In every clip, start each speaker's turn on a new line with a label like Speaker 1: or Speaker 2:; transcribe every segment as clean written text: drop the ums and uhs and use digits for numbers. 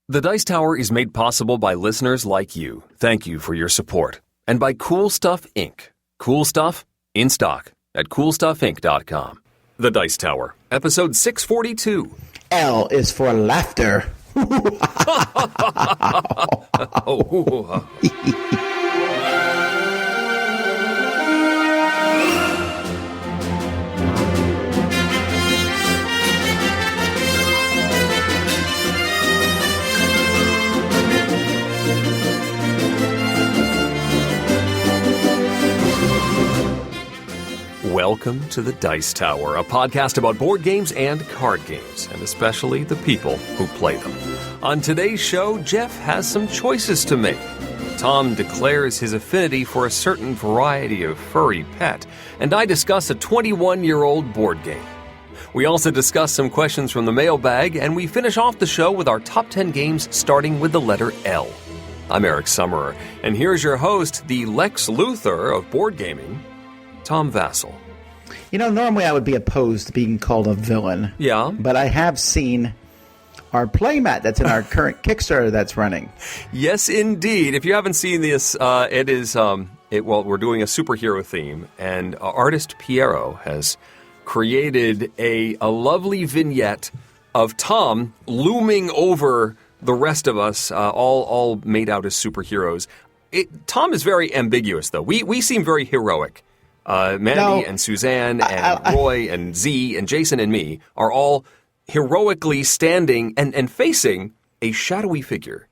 Speaker 1: The Dice Tower is made possible by listeners like you. Thank you for your support. And by Cool Stuff Inc. Cool Stuff in stock at coolstuffinc.com. The Dice Tower, episode 642.
Speaker 2: L is for laughter.
Speaker 1: Welcome to the Dice Tower, a podcast about board games and card games, and especially the people who play them. On today's show, Geoff has some choices to make. Tom declares his affinity for a certain variety of furry pet, and I discuss a 21-year-old board game. We also discuss some questions from the mailbag, and we finish off the show with our top 10 games starting with the letter L. I'm Eric Summerer, and here's your host, the Lex Luthor of board gaming, Tom Vassell.
Speaker 2: You know, normally I would be opposed to being called a villain.
Speaker 1: Yeah.
Speaker 2: But I have seen our Playmat that's in our current Kickstarter that's running.
Speaker 1: Yes, indeed. If you haven't seen this, we're doing a superhero theme, and artist Piero has created a lovely vignette of Tom looming over the rest of us, all made out as superheroes. Tom is very ambiguous, though. We seem very heroic. Mandy and Suzanne and Roy and Z and Jason and me are all heroically standing and facing a shadowy figure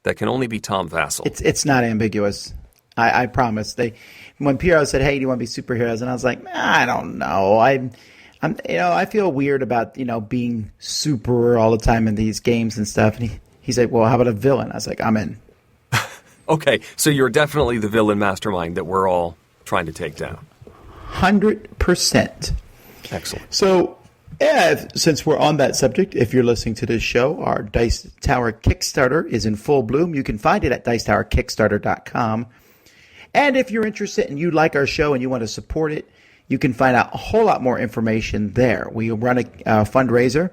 Speaker 1: that can only be Tom Vassell.
Speaker 2: It's not ambiguous. I promise. When Piero said, "Hey, do you want to be superheroes?" and I was like, I don't know. I feel weird about being super all the time in these games and stuff. And he's like, "Well, how about a villain?" I was like, "I'm in."
Speaker 1: Okay, so you're definitely the villain mastermind that we're all trying to take down.
Speaker 2: 100%.
Speaker 1: Excellent.
Speaker 2: So, since we're on that subject, if you're listening to this show, our Dice Tower Kickstarter is in full bloom. You can find it at dicetowerkickstarter.com. And if you're interested and you like our show and you want to support it, you can find out a whole lot more information there. We run a fundraiser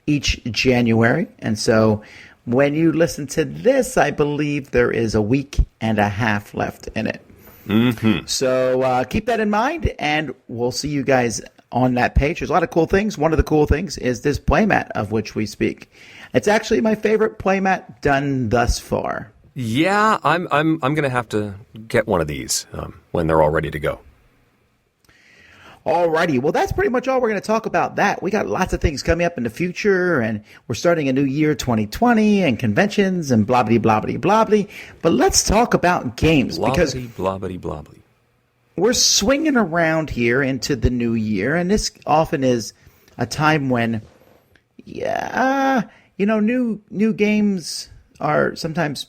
Speaker 2: each January. And so when you listen to this, I believe there is a week and a half left in it.
Speaker 1: Mm-hmm.
Speaker 2: So keep that in mind, and we'll see you guys on that page. There's a lot of cool things. One of the cool things is this playmat of which we speak. It's actually my favorite playmat done thus far.
Speaker 1: Yeah, I'm going to have to get one of these when they're all ready to go.
Speaker 2: Alrighty, well, that's pretty much all we're going to talk about that. We got lots of things coming up in the future, and we're starting a new year, 2020, and conventions, and blah-blah-blah-blah-blah. But let's talk about games, because
Speaker 1: blah-blah-blah-blah.
Speaker 2: We're swinging around here into the new year, and this often is a time when, new games are sometimes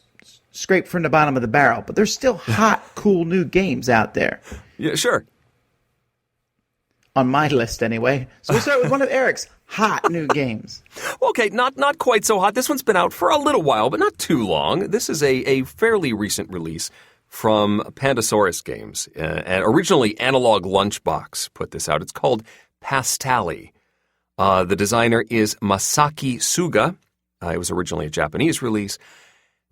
Speaker 2: scraped from the bottom of the barrel, but there's still hot, cool new games out there.
Speaker 1: Yeah, sure.
Speaker 2: On my list, anyway. So we'll start with one of Eric's hot new games.
Speaker 1: Okay, not quite so hot. This one's been out for a little while, but not too long. This is a fairly recent release from Pandasaurus Games. And originally, Analog Lunchbox put this out. It's called Passtally. The designer is Masaki Suga. It was originally a Japanese release.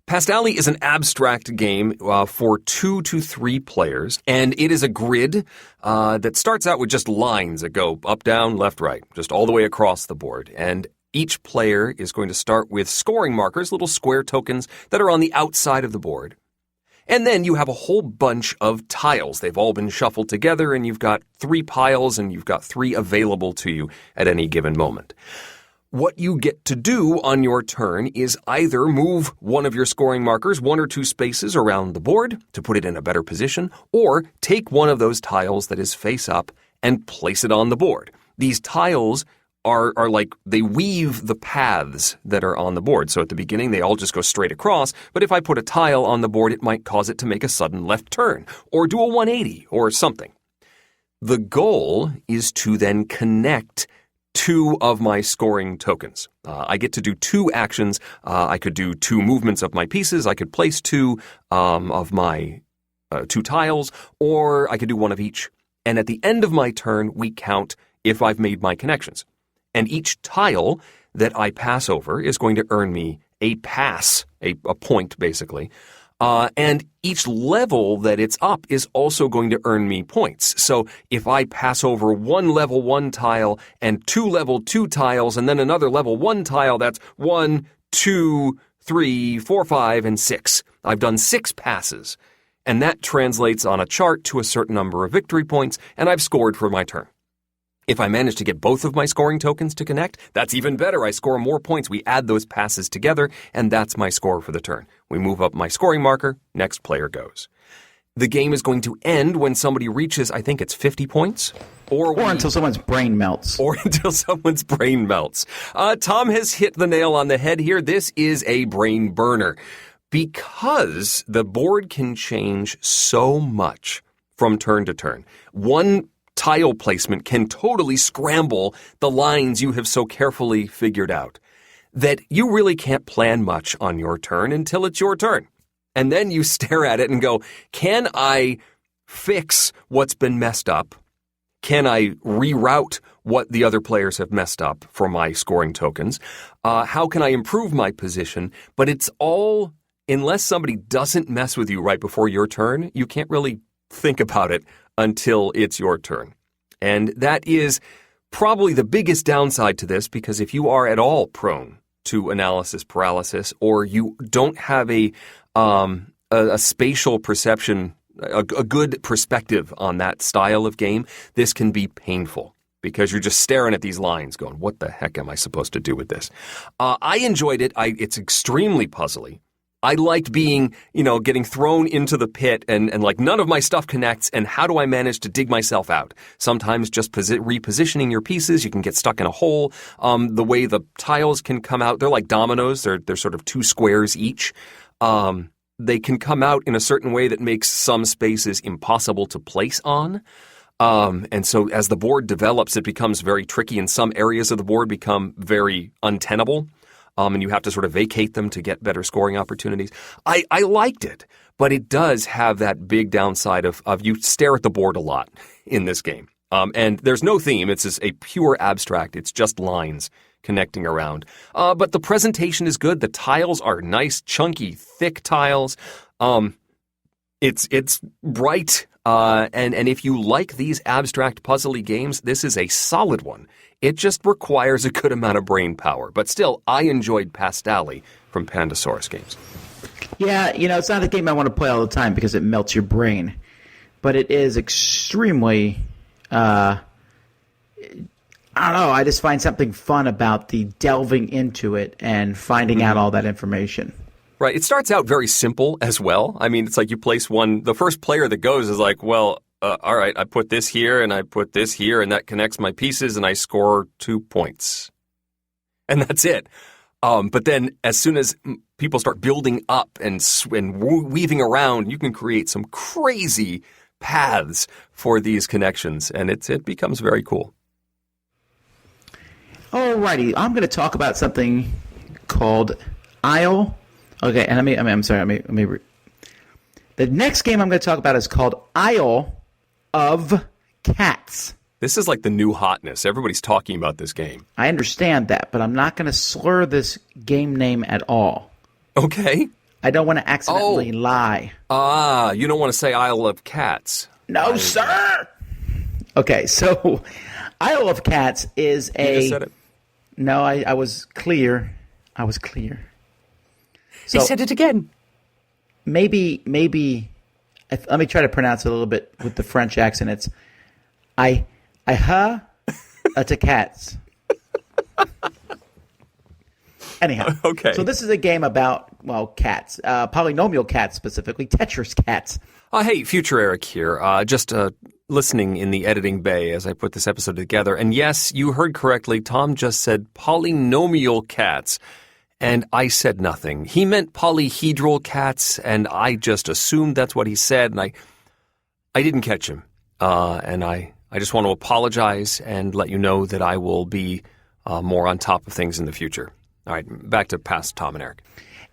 Speaker 1: Passtally is an abstract game for 2 to 3 players, and it is a grid that starts out with just lines that go up, down, left, right, just all the way across the board. And each player is going to start with scoring markers, little square tokens that are on the outside of the board. And then you have a whole bunch of tiles. They've all been shuffled together, and you've got 3 piles, and you've got 3 available to you at any given moment. What you get to do on your turn is either move one of your scoring markers 1 or 2 spaces around the board to put it in a better position, or take one of those tiles that is face up and place it on the board. These tiles are like, they weave the paths that are on the board. So at the beginning, they all just go straight across, but if I put a tile on the board, it might cause it to make a sudden left turn, or do a 180, or something. The goal is to then connect 2 of my scoring tokens. I get to do 2 actions. I could do 2 movements of my pieces. I could place 2 of my 2 tiles, or I could do 1 of each. And at the end of my turn, we count if I've made my connections. And each tile that I pass over is going to earn me a pass, a point basically. And each level that it's up is also going to earn me points. So if I pass over one level 1 tile and 2 level 2 tiles and then another level 1 tile, that's 1, 2, 3, 4, 5, and 6. I've done 6 passes. And that translates on a chart to a certain number of victory points, and I've scored for my turn. If I manage to get both of my scoring tokens to connect, that's even better. I score more points. We add those passes together, and that's my score for the turn. We move up my scoring marker. Next player goes. The game is going to end when somebody reaches, I think it's 50 points.
Speaker 2: Or until someone's brain melts.
Speaker 1: Or until someone's brain melts. Tom has hit the nail on the head here. This is a brain burner. Because the board can change so much from turn to turn. One tile placement can totally scramble the lines you have so carefully figured out that you really can't plan much on your turn until it's your turn. And then you stare at it and go, can I fix what's been messed up? Can I reroute what the other players have messed up for my scoring tokens? How can I improve my position? But it's all, unless somebody doesn't mess with you right before your turn, you can't really think about it until it's your turn. And that is probably the biggest downside to this, because if you are at all prone to analysis paralysis, or you don't have a spatial perception, a good perspective on that style of game, this can be painful because you're just staring at these lines going, what the heck am I supposed to do with this? I enjoyed it. It's extremely puzzly. I liked being, getting thrown into the pit and like none of my stuff connects, and how do I manage to dig myself out? Sometimes just repositioning your pieces, you can get stuck in a hole. The way the tiles can come out, they're like dominoes. They're sort of 2 squares each. They can come out in a certain way that makes some spaces impossible to place on. And so as the board develops, it becomes very tricky, and some areas of the board become very untenable. And you have to sort of vacate them to get better scoring opportunities. I liked it, but it does have that big downside of you stare at the board a lot in this game. And there's no theme. It's just a pure abstract. It's just lines connecting around. But the presentation is good. The tiles are nice, chunky, thick tiles. It's bright. And if you like these abstract puzzly games, this is a solid one. It just requires a good amount of brain power. But still, I enjoyed Passtally from Pandasaurus Games.
Speaker 2: Yeah, it's not a game I want to play all the time because it melts your brain. But it is extremely, I don't know, I just find something fun about the delving into it and finding out all that information.
Speaker 1: Right. It starts out very simple as well. I mean, it's like you place one, the first player that goes is like, well, all right, I put this here and I put this here and that connects my pieces and I score 2 points. And that's it. But then as soon as people start building up and weaving around, you can create some crazy paths for these connections, and it becomes very cool.
Speaker 2: Alrighty, I'm going to talk about something called Isle. Okay, and I'm sorry. The next game I'm going to talk about is called Isle of Cats.
Speaker 1: This is like the new hotness. Everybody's talking about this game.
Speaker 2: I understand that, but I'm not going to slur this game name at all.
Speaker 1: Okay.
Speaker 2: I don't want to accidentally lie.
Speaker 1: You don't want to say Isle of Cats.
Speaker 2: No, sir! Okay, so Isle of Cats is
Speaker 1: You just said it.
Speaker 2: No, I was clear. I was clear. So
Speaker 1: he said it again.
Speaker 2: Maybe. Let me try to pronounce it a little bit with the French accent. It's to cats. Anyhow,
Speaker 1: okay.
Speaker 2: So this is a game about cats, polynomial cats specifically, Tetris cats.
Speaker 1: Hey, Future Eric here. Just listening in the editing bay as I put this episode together. And yes, you heard correctly. Tom just said polynomial cats. And I said nothing. He meant polyhedral cats, and I just assumed that's what he said, and I didn't catch him. And I just want to apologize and let you know that I will be more on top of things in the future. All right, back to past Tom and Eric.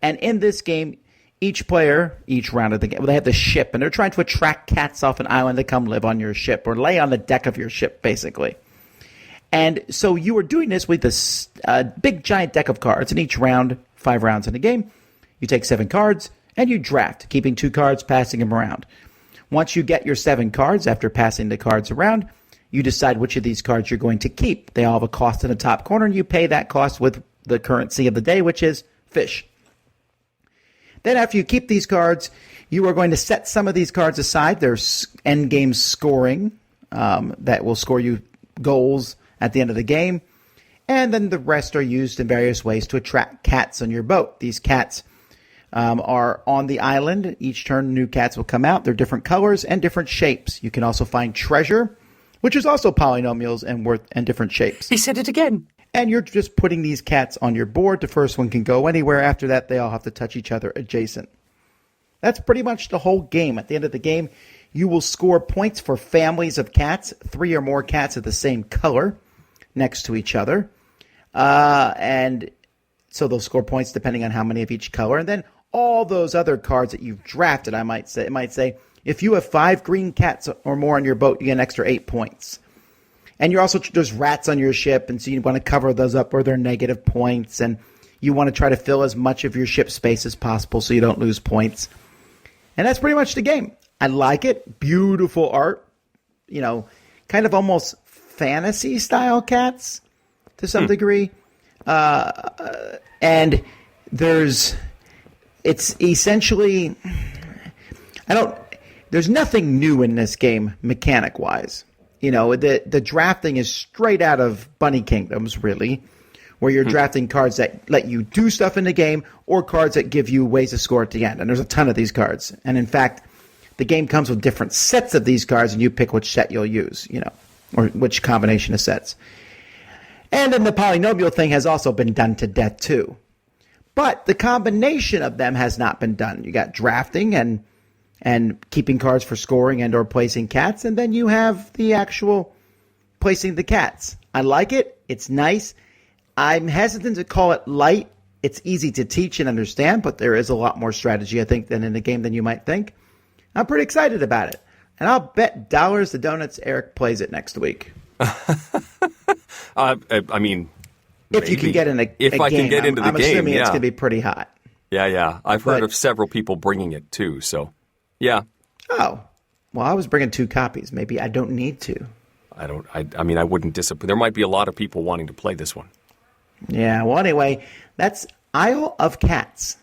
Speaker 2: And in this game, each player, each round of the game, they have the ship, and they're trying to attract cats off an island to come live on your ship or lay on the deck of your ship, basically. And so you are doing this with this big giant deck of cards, and each round 5 rounds in a game. You take 7 cards, and you draft, keeping 2 cards, passing them around. Once you get your 7 cards, after passing the cards around, you decide which of these cards you're going to keep. They all have a cost in the top corner, and you pay that cost with the currency of the day, which is fish. Then after you keep these cards, you are going to set some of these cards aside. There's endgame scoring that will score you goals at the end of the game. And then the rest are used in various ways to attract cats on your boat. These cats are on the island. Each turn, new cats will come out. They're different colors and different shapes. You can also find treasure, which is also polynomials and different shapes.
Speaker 1: He said it again.
Speaker 2: And you're just putting these cats on your board. The first one can go anywhere. After that, they all have to touch each other adjacent. That's pretty much the whole game. At the end of the game, you will score points for families of cats, 3 or more cats of the same color next to each other. And so they'll score points depending on how many of each color. And then all those other cards that you've drafted, it might say, if you have 5 green cats or more on your boat, you get an extra 8 points. And you're also, there's rats on your ship, and so you want to cover those up where they're negative points, and you want to try to fill as much of your ship space as possible so you don't lose points. And that's pretty much the game. I like it. Beautiful art. Kind of almost fantasy-style cats to some degree. And it's essentially, there's nothing new in this game mechanic-wise. The drafting is straight out of Bunny Kingdoms, really, where you're drafting cards that let you do stuff in the game or cards that give you ways to score at the end. And there's a ton of these cards. And in fact, the game comes with different sets of these cards, and you pick which set you'll use, or which combination of sets. And then the polynomial thing has also been done to death, too. But the combination of them has not been done. You got drafting and keeping cards for scoring and or placing cats, and then you have the actual placing the cats. I like it. It's nice. I'm hesitant to call it light. It's easy to teach and understand, but there is a lot more strategy, I think, than in the game than you might think. I'm pretty excited about it. And I'll bet dollars to donuts Eric plays it next week.
Speaker 1: I mean,
Speaker 2: if you can get in a game.
Speaker 1: I can get into the game,
Speaker 2: I'm assuming it's going to be pretty hot.
Speaker 1: Yeah. I've heard of several people bringing it, too, so... Yeah.
Speaker 2: Oh. Well, I was bringing 2 copies. Maybe I don't need to.
Speaker 1: I mean, I wouldn't disappoint. There might be a lot of people wanting to play this one.
Speaker 2: Yeah. Well, anyway, that's Isle of Cats.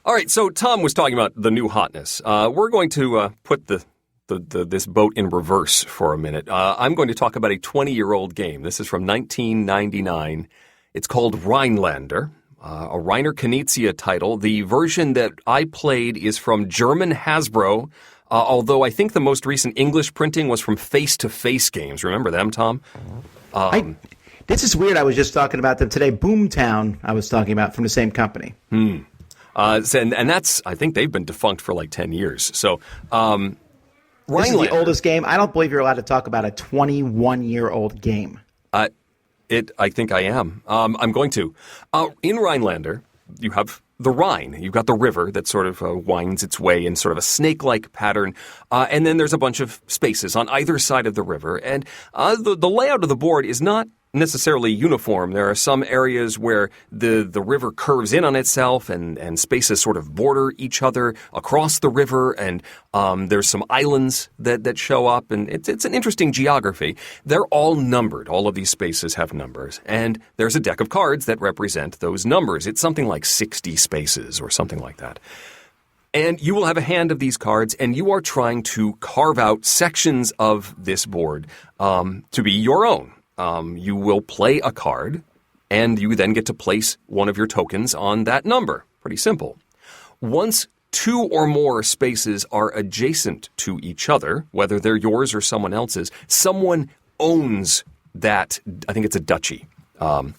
Speaker 1: All right. So Tom was talking about the new hotness. We're going to put this boat in reverse for a minute. I'm going to talk about a 20-year-old game. This is from 1999. It's called Rhinelander. A Reiner Knizia title. The version that I played is from German Hasbro, although I think the most recent English printing was from Face to Face Games. Remember them, Tom?
Speaker 2: This is weird. I was just talking about them today. Boomtown, I was talking about, from the same company.
Speaker 1: And that's, I think they've been defunct for like 10 years. So,
Speaker 2: this is the oldest game. I don't believe you're allowed to talk about a 21-year-old game.
Speaker 1: I think I am. I'm going to. In Rhinelander, you have the Rhine. You've got the river that sort of winds its way in sort of a snake-like pattern. And then there's a bunch of spaces on either side of the river. And the layout of the board is not necessarily uniform. There are some areas where the river curves in on itself and spaces sort of border each other across the river, and there's some islands that show up, and it's an interesting geography. They're all numbered. All of these spaces have numbers, and there's a deck of cards that represent those numbers. It's something like 60 spaces or something like that. And you will have a hand of these cards, and you are trying to carve out sections of this board to be your own. You will play a card, and you then get to place one of your tokens on that number. Pretty simple. Once 2 or more spaces are adjacent to each other, whether they're yours or someone else's, someone owns that, I think it's a duchy. And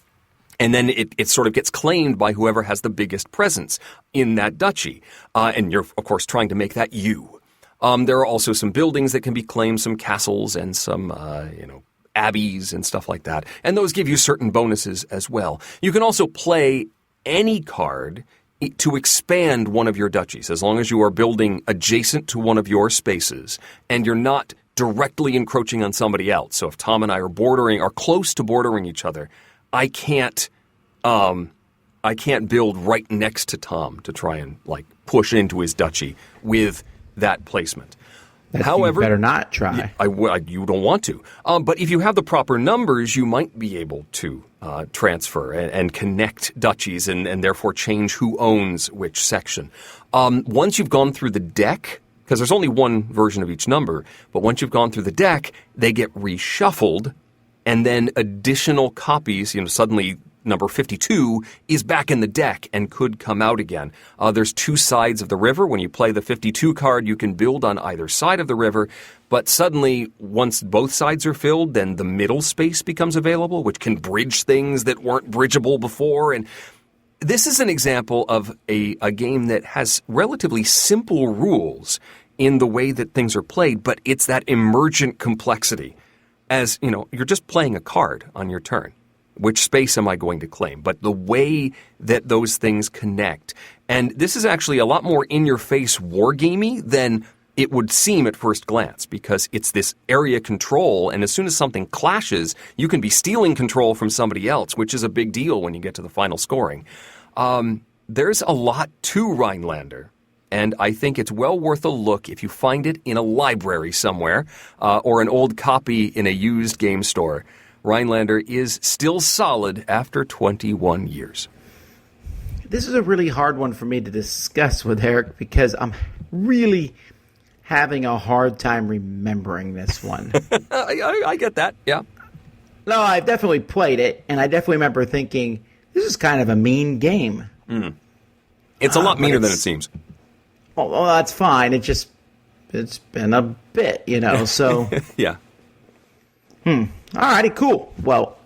Speaker 1: then it sort of gets claimed by whoever has the biggest presence in that duchy. And you're, of course, trying to make that you. There are also some buildings that can be claimed, some castles and some, abbeys and stuff like that. And those give you certain bonuses as well. You can also play any card to expand one of your duchies, as long as you are building adjacent to one of your spaces and you're not directly encroaching on somebody else. So if Tom and I are close to bordering each other, I can't I can't build right next to Tom to try and like push into his duchy with that placement. However,
Speaker 2: you better not try.
Speaker 1: You don't want to. But if you have the proper numbers, you might be able to transfer and connect duchies and therefore change who owns which section. Once you've gone through the deck, because there's only one version of each number, but once you've gone through the deck, they get reshuffled, and then additional copies, suddenly number 52 is back in the deck and could come out again. There's two sides of the river. When you play the 52 card, you can build on either side of the river, but suddenly, once both sides are filled, then the middle space becomes available, which can bridge things that weren't bridgeable before. And this is an example of a game that has relatively simple rules in the way that things are played, but it's that emergent complexity. As, you're just playing a card on your turn. Which space am I going to claim? But the way that those things connect. And this is actually a lot more in-your-face wargamey than it would seem at first glance, because it's this area control, and as soon as something clashes, you can be stealing control from somebody else, which is a big deal when you get to the final scoring. There's a lot to Rhinelander, and I think it's well worth a look if you find it in a library somewhere or an old copy in a used game store. Rhinelander is still solid after 21 years.
Speaker 2: This is a really hard one for me to discuss with Eric because I'm really having a hard time remembering this one.
Speaker 1: I get that, yeah.
Speaker 2: No, I've definitely played it, and I definitely remember thinking, this is kind of a mean game.
Speaker 1: It's a lot meaner than it seems.
Speaker 2: Well, that's fine. It's been a bit, so...
Speaker 1: Yeah.
Speaker 2: All righty, cool. Well,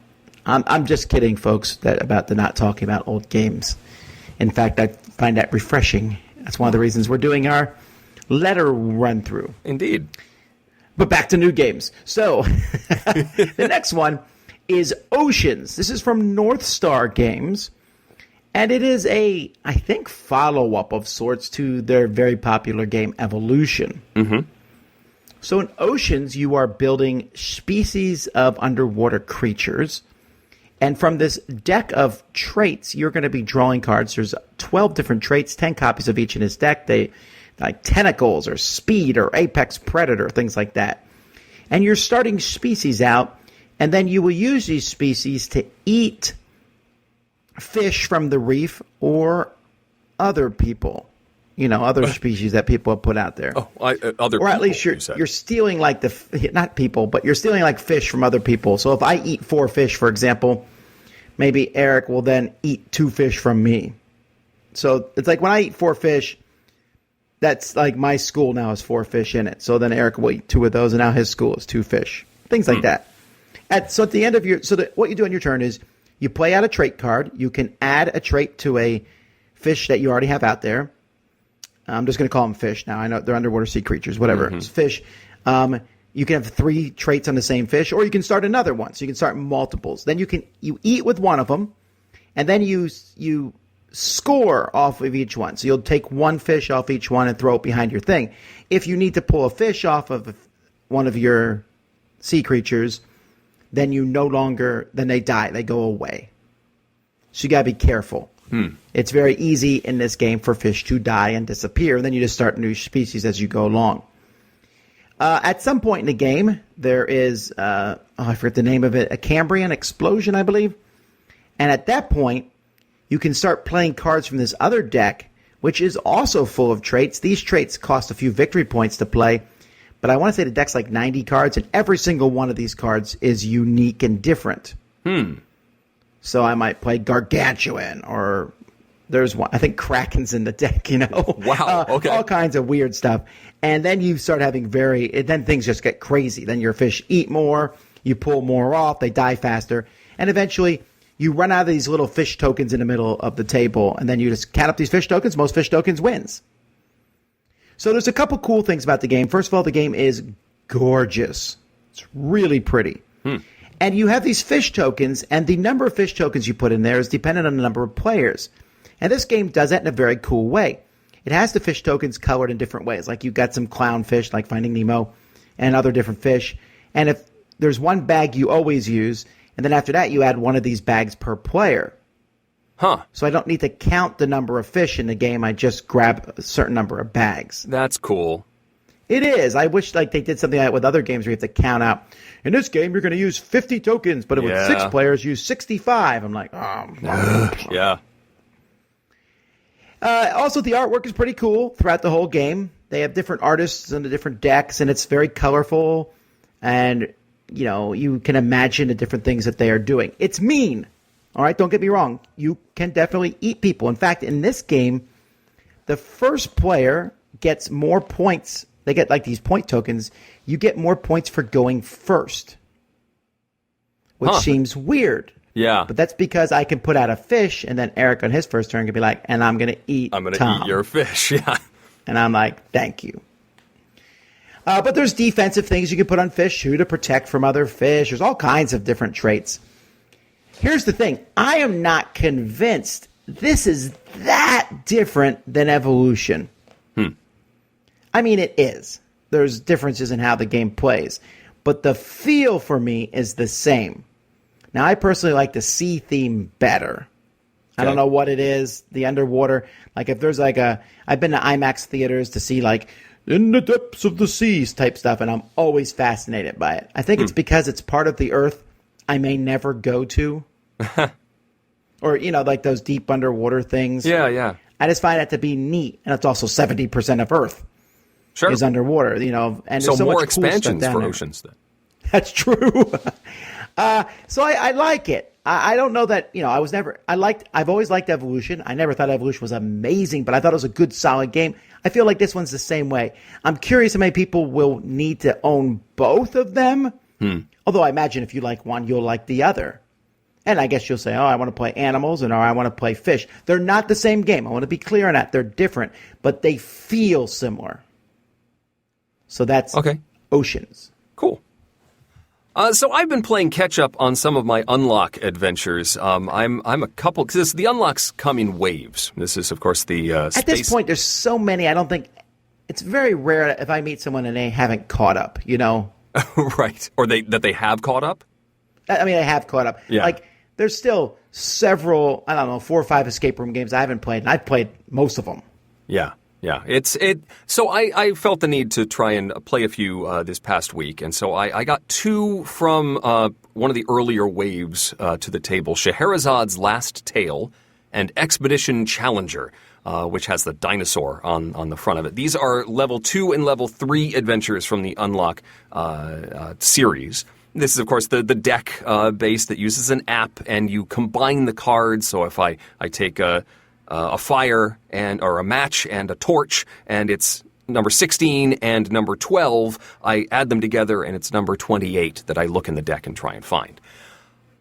Speaker 2: I'm just kidding, folks, about the not talking about old games. In fact, I find that refreshing. That's one of the reasons we're doing our letter run-through.
Speaker 1: Indeed.
Speaker 2: But back to new games. So, the next one is Oceans. This is from North Star Games. And it is I think, follow-up of sorts to their very popular game, Evolution. Mm-hmm. So in Oceans, you are building species of underwater creatures. And from this deck of traits, you're going to be drawing cards. There's 12 different traits, 10 copies of each in this deck. They like tentacles or speed or apex predator, things like that. And you're starting species out, and then you will use these species to eat fish from the reef or other people. Other species that people have put out there.
Speaker 1: Oh, other
Speaker 2: or at
Speaker 1: people,
Speaker 2: least you're stealing like not people, but you're stealing like fish from other people. So if I eat 4 fish, for example, maybe Eric will then eat 2 fish from me. So it's like when I eat 4 fish, that's like my school now has 4 fish in it. So then Eric will eat 2 of those, and now his school is 2 fish. Things like that. So at the end of what you do on your turn is you play out a trait card. You can add a trait to a fish that you already have out there. I'm just going to call them fish now. I know they're underwater sea creatures, whatever. Mm-hmm. It's fish. You can have 3 traits on the same fish, or you can start another one. So you can start multiples. Then you eat with one of them, and then you score off of each one. So you'll take 1 fish off each one and throw it behind your thing. If you need to pull a fish off of one of your sea creatures, then then they die. They go away. So you got to be careful. It's very easy in this game for fish to die and disappear, and then you just start new species as you go along. At some point in the game, there is, I forget the name of it, a Cambrian explosion, I believe. And at that point, you can start playing cards from this other deck, which is also full of traits. These traits cost a few victory points to play, but I want to say the deck's like 90 cards, and every single one of these cards is unique and different. So I might play Gargantuan, or there's one, I think Kraken's in the deck,
Speaker 1: Wow, okay.
Speaker 2: All kinds of weird stuff. And then you start having then things just get crazy. Then your fish eat more, you pull more off, they die faster, and eventually you run out of these little fish tokens in the middle of the table, and then you just count up these fish tokens. Most fish tokens wins. So there's a couple cool things about the game. First of all, the game is gorgeous. It's really pretty. And you have these fish tokens, and the number of fish tokens you put in there is dependent on the number of players. And this game does that in a very cool way. It has the fish tokens colored in different ways. Like you've got some clownfish, like Finding Nemo, and other different fish. And if there's one bag you always use, and then after that you add one of these bags per player.
Speaker 1: Huh.
Speaker 2: So I don't need to count the number of fish in the game. I just grab a certain number of bags.
Speaker 1: That's cool.
Speaker 2: It is. I wish like they did something like that with other games where you have to count out. In this game, you're going to use 50 tokens, but with 6 players, use 65. I'm like, oh.
Speaker 1: Yeah.
Speaker 2: Also, the artwork is pretty cool throughout the whole game. They have different artists and the different decks, and it's very colorful. And, you know, you can imagine the different things that they are doing. It's mean. All right, don't get me wrong. You can definitely eat people. In fact, in this game, the first player gets more points. They get like these point tokens. You get more points for going first, which seems weird.
Speaker 1: Yeah.
Speaker 2: But that's because I can put out a fish, and then Eric on his first turn can be like, and I'm going to eat
Speaker 1: I'm going to eat your fish, yeah.
Speaker 2: And I'm like, thank you. But there's defensive things you can put on fish too to protect from other fish. There's all kinds of different traits. Here's the thing. I am not convinced this is that different than Evolution. I mean, it is. There's differences in how the game plays. But the feel for me is the same. Now, I personally like the sea theme better. I don't know what it is. The underwater, like if there's like I've been to IMAX theaters to see like in the depths of the seas type stuff, and I'm always fascinated by it. I think it's because it's part of the earth I may never go to. Or, you know, like those deep underwater things.
Speaker 1: Yeah, yeah.
Speaker 2: I just find that to be neat. And it's also 70% of Earth is underwater, you know. And
Speaker 1: so
Speaker 2: there's so
Speaker 1: more
Speaker 2: much
Speaker 1: expansions
Speaker 2: cool
Speaker 1: for
Speaker 2: there.
Speaker 1: oceans then.
Speaker 2: That's true. So I like it. I don't know that, you know, I've always liked Evolution. I never thought Evolution was amazing, but I thought it was a good, solid game. I feel like this one's the same way. I'm curious how many people will need to own both of them. Although I imagine if you like one, you'll like the other. And I guess you'll say, oh, I want to play animals and or I want to play fish. They're not the same game. I want to be clear on that. They're different, but they feel similar. So that's Oceans.
Speaker 1: Cool. So I've been playing catch up on some of my unlock adventures. I'm a couple because the unlocks come in waves. This is, of course, the space.
Speaker 2: At this point, there's so many. I don't think it's very rare if I meet someone and they haven't caught up. You know,
Speaker 1: right? Or that they have caught up.
Speaker 2: I mean, they have caught up.
Speaker 1: Yeah.
Speaker 2: Like there's still several. I don't know, 4 or 5 escape room games I haven't played, and I've played most of them.
Speaker 1: Yeah. Yeah, So I felt the need to try and play a few this past week, and so I got 2 from one of the earlier waves to the table: Scheherazade's Last Tale and Expedition Challenger, which has the dinosaur on the front of it. These are level 2 and level 3 adventures from the Unlock series. This is, of course, the deck base that uses an app, and you combine the cards. So if I take a fire or a match and a torch, and it's number 16 and number 12, I add them together, and it's number 28 that I look in the deck and try and find.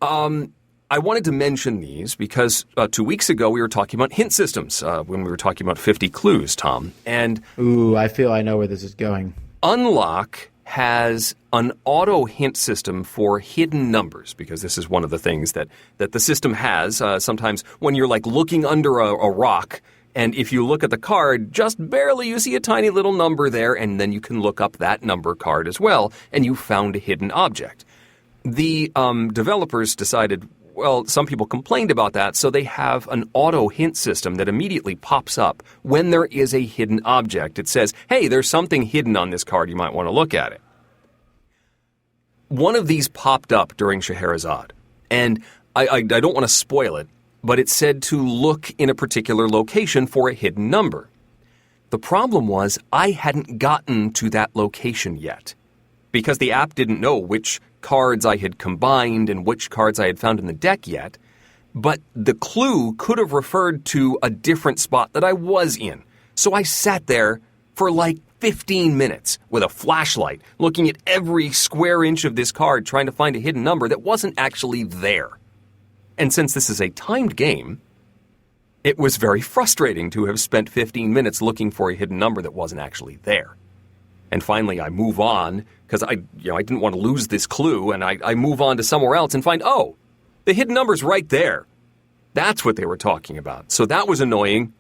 Speaker 1: I wanted to mention these because 2 weeks ago we were talking about hint systems when we were talking about 50 clues, Tom. And
Speaker 2: ooh, I feel I know where this is going.
Speaker 1: Unlock has an auto hint system for hidden numbers, because this is one of the things that the system has. Sometimes when you're like looking under a rock, and if you look at the card, just barely you see a tiny little number there, and then you can look up that number card as well, and you found a hidden object. The developers decided, well, some people complained about that, so they have an auto hint system that immediately pops up when there is a hidden object. It says, hey, there's something hidden on this card, you might want to look at it. One of these popped up during Scheherazade, and I don't want to spoil it, but it said to look in a particular location for a hidden number. The problem was I hadn't gotten to that location yet, because the app didn't know which cards I had combined and which cards I had found in the deck yet, but the clue could have referred to a different spot that I was in. So I sat there for like 15 minutes with a flashlight, looking at every square inch of this card, trying to find a hidden number that wasn't actually there. And since this is a timed game, it was very frustrating to have spent 15 minutes looking for a hidden number that wasn't actually there. And finally, I move on, because I didn't want to lose this clue, and I move on to somewhere else and find, oh, the hidden number's right there. That's what they were talking about. So that was annoying.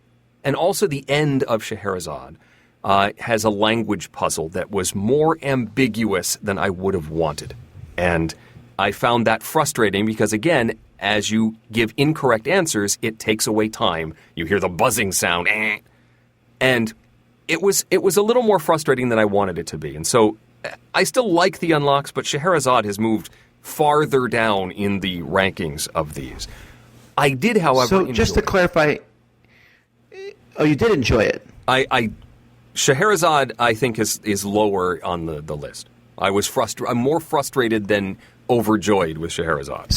Speaker 1: And also the end of Scheherazade has a language puzzle that was more ambiguous than I would have wanted. And I found that frustrating because, again, as you give incorrect answers, it takes away time. You hear the buzzing sound, and it was a little more frustrating than I wanted it to be. And so I still like the unlocks, but Scheherazade has moved farther down in the rankings of these. I did, however,
Speaker 2: So just to clarify, you did enjoy it.
Speaker 1: Scheherazade, I think, is lower on the list. I'm more frustrated than overjoyed with Scheherazade.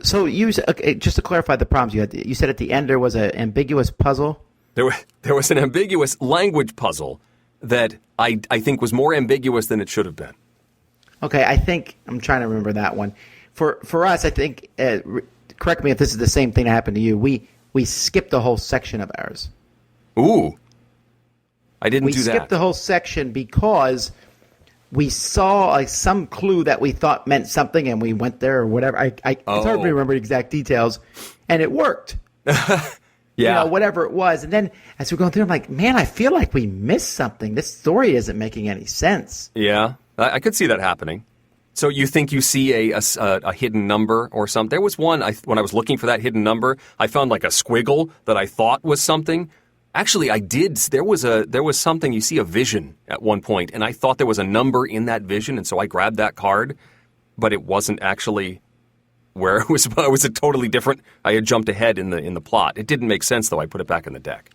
Speaker 2: So you just to clarify the problems you had. You said at the end there was an ambiguous puzzle.
Speaker 1: There was an ambiguous language puzzle that I think was more ambiguous than it should have been.
Speaker 2: Okay, I think I'm trying to remember that one. For us, I think. Correct me if this is the same thing that happened to you. We skipped a whole section of ours.
Speaker 1: Ooh, I didn't do that.
Speaker 2: We skipped the whole section because we saw some clue that we thought meant something, and we went there or whatever. It's hard to remember the exact details, and it worked.
Speaker 1: Yeah,
Speaker 2: whatever it was. And then as we're going through, I'm like, man, I feel like we missed something. This story isn't making any sense.
Speaker 1: Yeah, I could see that happening. So you think you see a hidden number or something? There was one, when I was looking for that hidden number, I found like a squiggle that I thought was something. Actually, I did. There was something. You see a vision at one point, and I thought there was a number in that vision, and so I grabbed that card, but it wasn't actually where it was. It was a totally different. I had jumped ahead in the plot. It didn't make sense though. I put it back in the deck.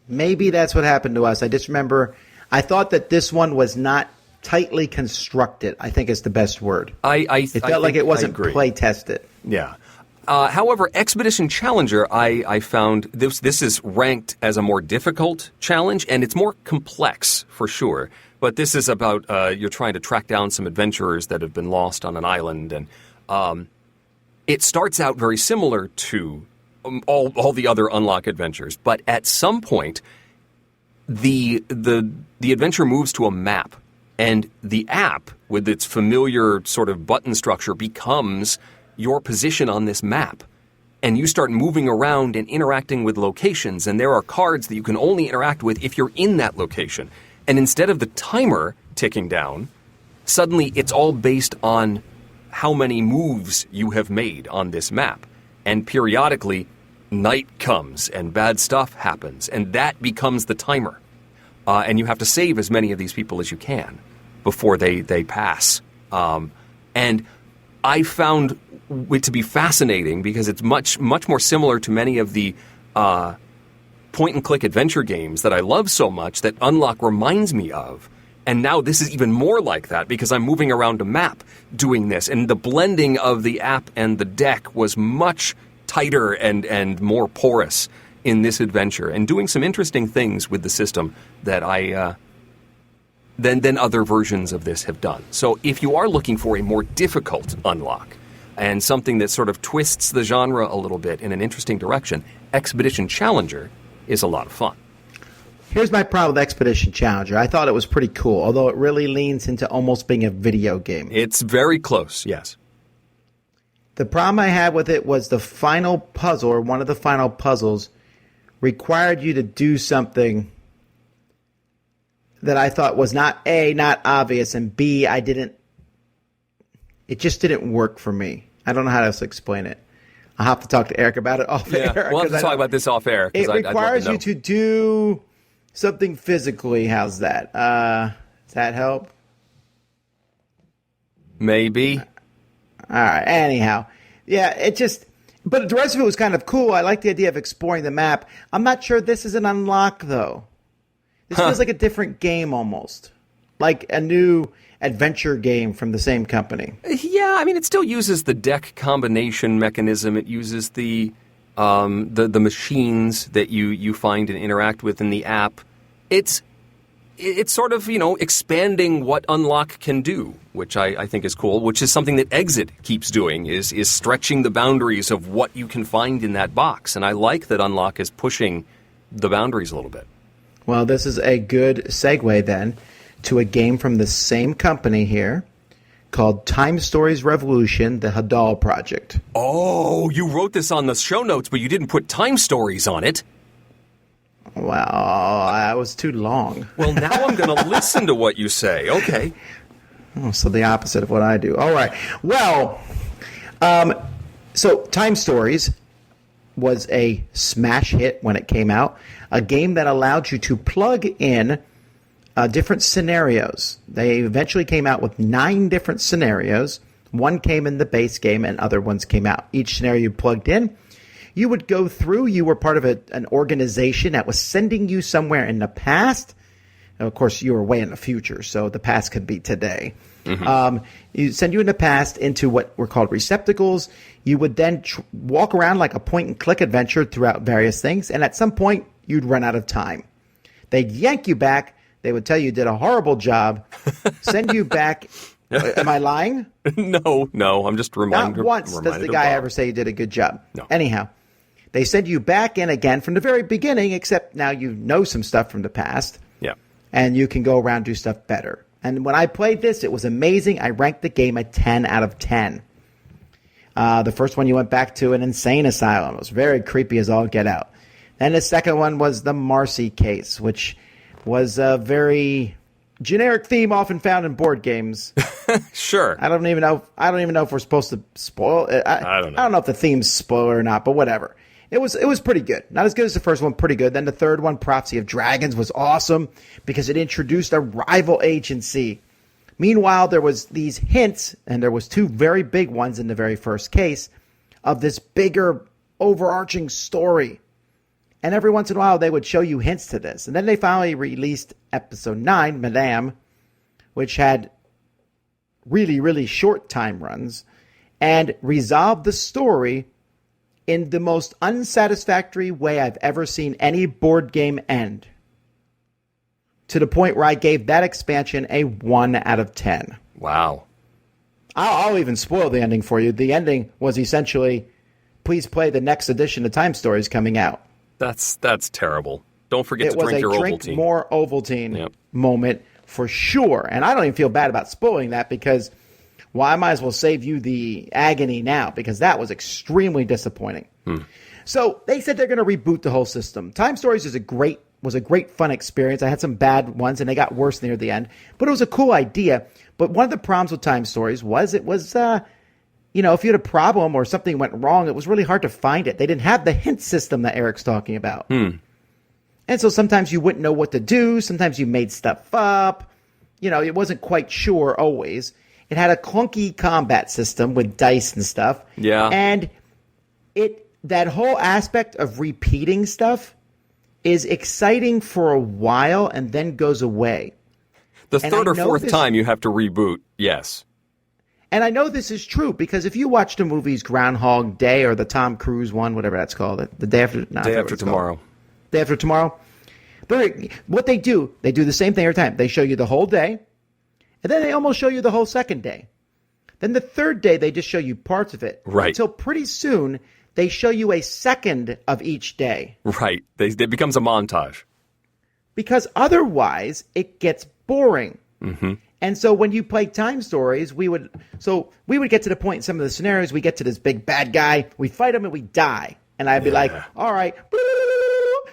Speaker 2: Maybe that's what happened to us. I just remember I thought that this one was not tightly constructed, I think is the best word. It felt like it wasn't play tested.
Speaker 1: Yeah. However, Expedition Challenger, I found this is ranked as a more difficult challenge, and it's more complex for sure. But this is about you're trying to track down some adventurers that have been lost on an island, and it starts out very similar to all the other Unlock adventures. But at some point, the adventure moves to a map. And the app, with its familiar sort of button structure, becomes your position on this map. And you start moving around and interacting with locations, and there are cards that you can only interact with if you're in that location. And instead of the timer ticking down, suddenly it's all based on how many moves you have made on this map. And periodically, night comes and bad stuff happens, and that becomes the timer. And you have to save as many of these people as you can before they pass. And I found it to be fascinating because it's much more similar to many of the point-and-click adventure games that I love so much that Unlock reminds me of. And now this is even more like that because I'm moving around a map doing this. And the blending of the app and the deck was much tighter and more porous in this adventure, and doing some interesting things with the system that than other versions of this have done. So if you are looking for a more difficult Unlock and something that sort of twists the genre a little bit in an interesting direction, Expedition Challenger is a lot of fun.
Speaker 2: Here's my problem with Expedition Challenger. I thought it was pretty cool, although it really leans into almost being a video game.
Speaker 1: It's very close, yes.
Speaker 2: The problem I had with it was the final puzzle, or one of the final puzzles, required you to do something that I thought was not obvious, and B, it just didn't work for me. I don't know how else to explain it. I'll have to talk to Eric about it off air.
Speaker 1: We'll have to talk about this off air.
Speaker 2: It requires you to do something physically. How's that? Does that help?
Speaker 1: Maybe.
Speaker 2: All right. Anyhow, yeah, but the rest of it was kind of cool. I like the idea of exploring the map. I'm not sure this is an Unlock, though. This feels like a different game almost. Like a new adventure game from the same company.
Speaker 1: Yeah, I mean, it still uses the deck combination mechanism. It uses the machines that you find and interact with in the app. It's sort of, expanding what Unlock can do, which I think is cool, which is something that Exit keeps doing, is stretching the boundaries of what you can find in that box. And I like that Unlock is pushing the boundaries a little bit.
Speaker 2: Well, this is a good segue then to a game from the same company here called Time Stories Revolution, the Hadal Project.
Speaker 1: Oh, you wrote this on the show notes, but you didn't put Time Stories on it.
Speaker 2: Well, that was too long.
Speaker 1: Well, now I'm going to listen to what you say. Okay.
Speaker 2: Oh, so the opposite of what I do. All right. Well, So Time Stories was a smash hit when it came out, a game that allowed you to plug in different scenarios. They eventually came out with 9 different scenarios. One came in the base game and other ones came out. Each scenario you plugged in, you would go through. You were part of an organization that was sending you somewhere in the past. And of course, you were way in the future, so the past could be today. Mm-hmm. You send you in the past into what were called receptacles. You would then walk around like a point-and-click adventure throughout various things, and at some point, you'd run out of time. They'd yank you back. They would tell you did a horrible job, send you back. Am I lying?
Speaker 1: No, I'm just reminding.
Speaker 2: Not once does the guy ever say you did a good job.
Speaker 1: No.
Speaker 2: Anyhow, they send you back in again from the very beginning, except now you know some stuff from the past.
Speaker 1: Yeah.
Speaker 2: And you can go around and do stuff better. And when I played this, it was amazing. I ranked the game a 10 out of 10. The first one, you went back to an insane asylum. It was very creepy as all get out. Then the second one was the Marcy case, which was a very generic theme often found in board games.
Speaker 1: Sure.
Speaker 2: I don't even know if we're supposed to spoil it.
Speaker 1: I don't know.
Speaker 2: I don't know if the theme's spoiler or not, but whatever. It was pretty good. Not as good as the first one, pretty good. Then the third one, Prophecy of Dragons, was awesome because it introduced a rival agency. Meanwhile, there was these hints, and there was 2 very big ones in the very first case, of this bigger overarching story. And every once in a while, they would show you hints to this. And then they finally released episode 9, Madame, which had really, really short time runs, and resolved the story in the most unsatisfactory way I've ever seen any board game end. To the point where I gave that expansion a 1 out of 10.
Speaker 1: Wow.
Speaker 2: I'll even spoil the ending for you. The ending was essentially, please play the next edition of Time Stories coming out.
Speaker 1: That's terrible. Don't forget to drink your Ovaltine.
Speaker 2: It was a drink more Ovaltine moment for sure. And I don't even feel bad about spoiling that because, well, I might as well save you the agony now because that was extremely disappointing. So they said they're going to reboot the whole system. Time Stories was a great fun experience. I had some bad ones and they got worse near the end, but it was a cool idea. But one of the problems with Time Stories was if you had a problem or something went wrong, it was really hard to find it. They didn't have the hint system that Eric's talking about. And so sometimes you wouldn't know what to do. Sometimes you made stuff up. It wasn't quite sure always. It had a clunky combat system with dice and stuff.
Speaker 1: Yeah.
Speaker 2: And that whole aspect of repeating stuff is exciting for a while and then goes away.
Speaker 1: The third or fourth time you have to reboot, yes.
Speaker 2: And I know this is true because if you watch the movies Groundhog Day or the Tom Cruise one, whatever that's called, the Day After Tomorrow. Day After Tomorrow. What they do the same thing every time. They show you the whole day, and then they almost show you the whole second day. Then the third day, they just show you parts of it.
Speaker 1: Right.
Speaker 2: Until pretty soon, they show you a second of each day.
Speaker 1: Right. It becomes a montage.
Speaker 2: Because otherwise, it gets boring.
Speaker 1: Mm-hmm.
Speaker 2: And so when you play Time Stories, we would get to the point in some of the scenarios, we get to this big bad guy, we fight him and we die. And I'd be like, all right,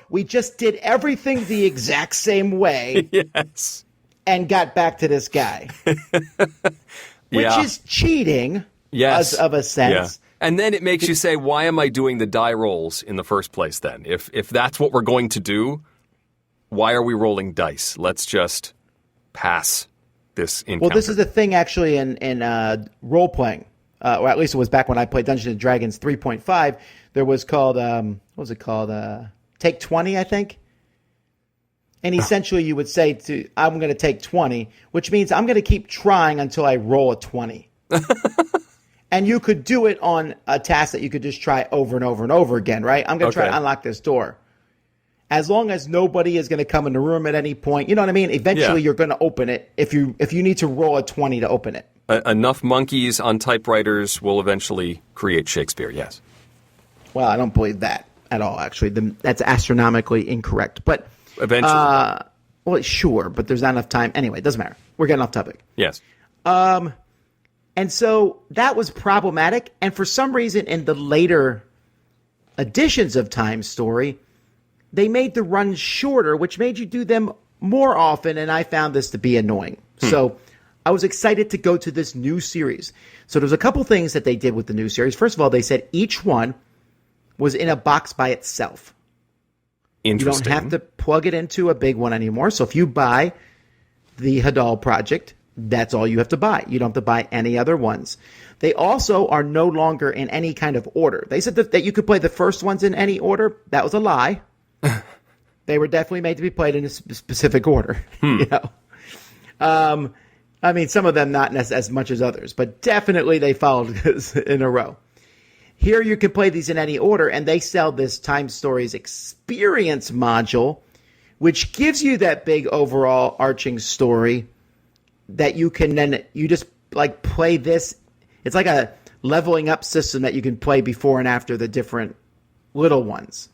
Speaker 2: we just did everything the exact same way.
Speaker 1: Yes.
Speaker 2: And got back to this guy. Which is cheating, of a sense.
Speaker 1: Yeah. And then it makes you say, why am I doing the die rolls in the first place then? If that's what we're going to do, why are we rolling dice? Let's just pass this encounter.
Speaker 2: Well, this is the thing actually in role-playing, or at least it was back when I played Dungeons & Dragons 3.5. There was called, what was it called? Take 20, I think. And essentially you would say I'm going to take 20, which means I'm going to keep trying until I roll a 20. And you could do it on a task that you could just try over and over and over again, right? I'm going to try to unlock this door. As long as nobody is going to come in the room at any point, you know what I mean? Eventually you're going to open it if you need to roll a 20 to open it.
Speaker 1: Enough monkeys on typewriters will eventually create Shakespeare, yes.
Speaker 2: Well, I don't believe that at all, actually. That's astronomically incorrect. But
Speaker 1: eventually.
Speaker 2: Well, sure, but there's not enough time. Anyway, it doesn't matter. We're getting off topic.
Speaker 1: Yes.
Speaker 2: And so that was problematic. And for some reason, in the later editions of Time Story, they made the runs shorter, which made you do them more often. And I found this to be annoying. So I was excited to go to this new series. So there's a couple things that they did with the new series. First of all, they said each one was in a box by itself.
Speaker 1: Interesting.
Speaker 2: You don't have to plug it into a big one anymore. So if you buy the Hadal Project, that's all you have to buy. You don't have to buy any other ones. They also are no longer in any kind of order. They said that you could play the first ones in any order. That was a lie. They were definitely made to be played in a specific order. You know? I mean, some of them not as much as others, but definitely they followed in a row. Here you can play these in any order, and they sell this Time Stories Experience module, which gives you that big overall arching story that you can then, you just like play this. It's like a leveling up system that you can play before and after the different little ones.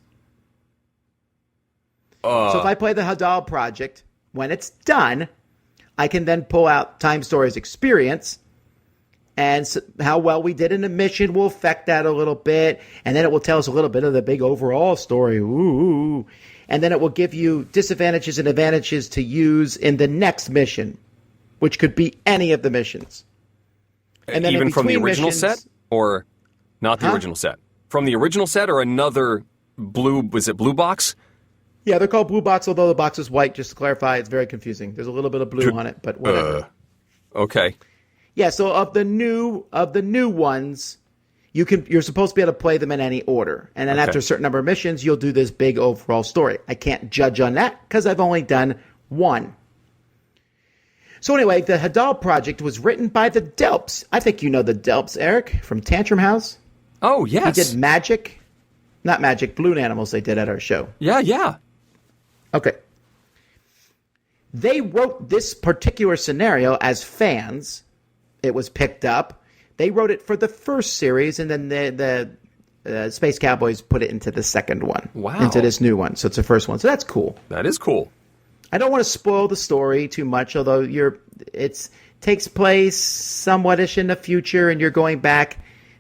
Speaker 2: So if I play the Hadal Project, when it's done, I can then pull out Time Stories Experience, and how well we did in the mission will affect that a little bit, and then it will tell us a little bit of the big overall story. Ooh. And then it will give you disadvantages and advantages to use in the next mission, which could be any of the missions.
Speaker 1: And then even from the original set, or not the original set? From the original set or another blue, was it blue box?
Speaker 2: Yeah, they're called blue box, although the box is white. Just to clarify, it's very confusing. There's a little bit of blue on it, but whatever.
Speaker 1: Okay.
Speaker 2: Yeah, so of the new ones, you're supposed to be able to play them in any order. And then after a certain number of missions, you'll do this big overall story. I can't judge on that because I've only done one. So anyway, the Hadal Project was written by the Delps. I think you know the Delps, Eric, from Tantrum House.
Speaker 1: Oh, yes.
Speaker 2: He did Magic. Not Magic, Balloon Animals they did at our show.
Speaker 1: Yeah.
Speaker 2: Okay. They wrote this particular scenario as fans. It was picked up. They wrote it for the first series, and then the Space Cowboys put it into the second one.
Speaker 1: Wow.
Speaker 2: Into this new one. So it's the first one. So that's cool.
Speaker 1: That is cool.
Speaker 2: I don't want to spoil the story too much, although it takes place somewhat-ish in the future, and you're going back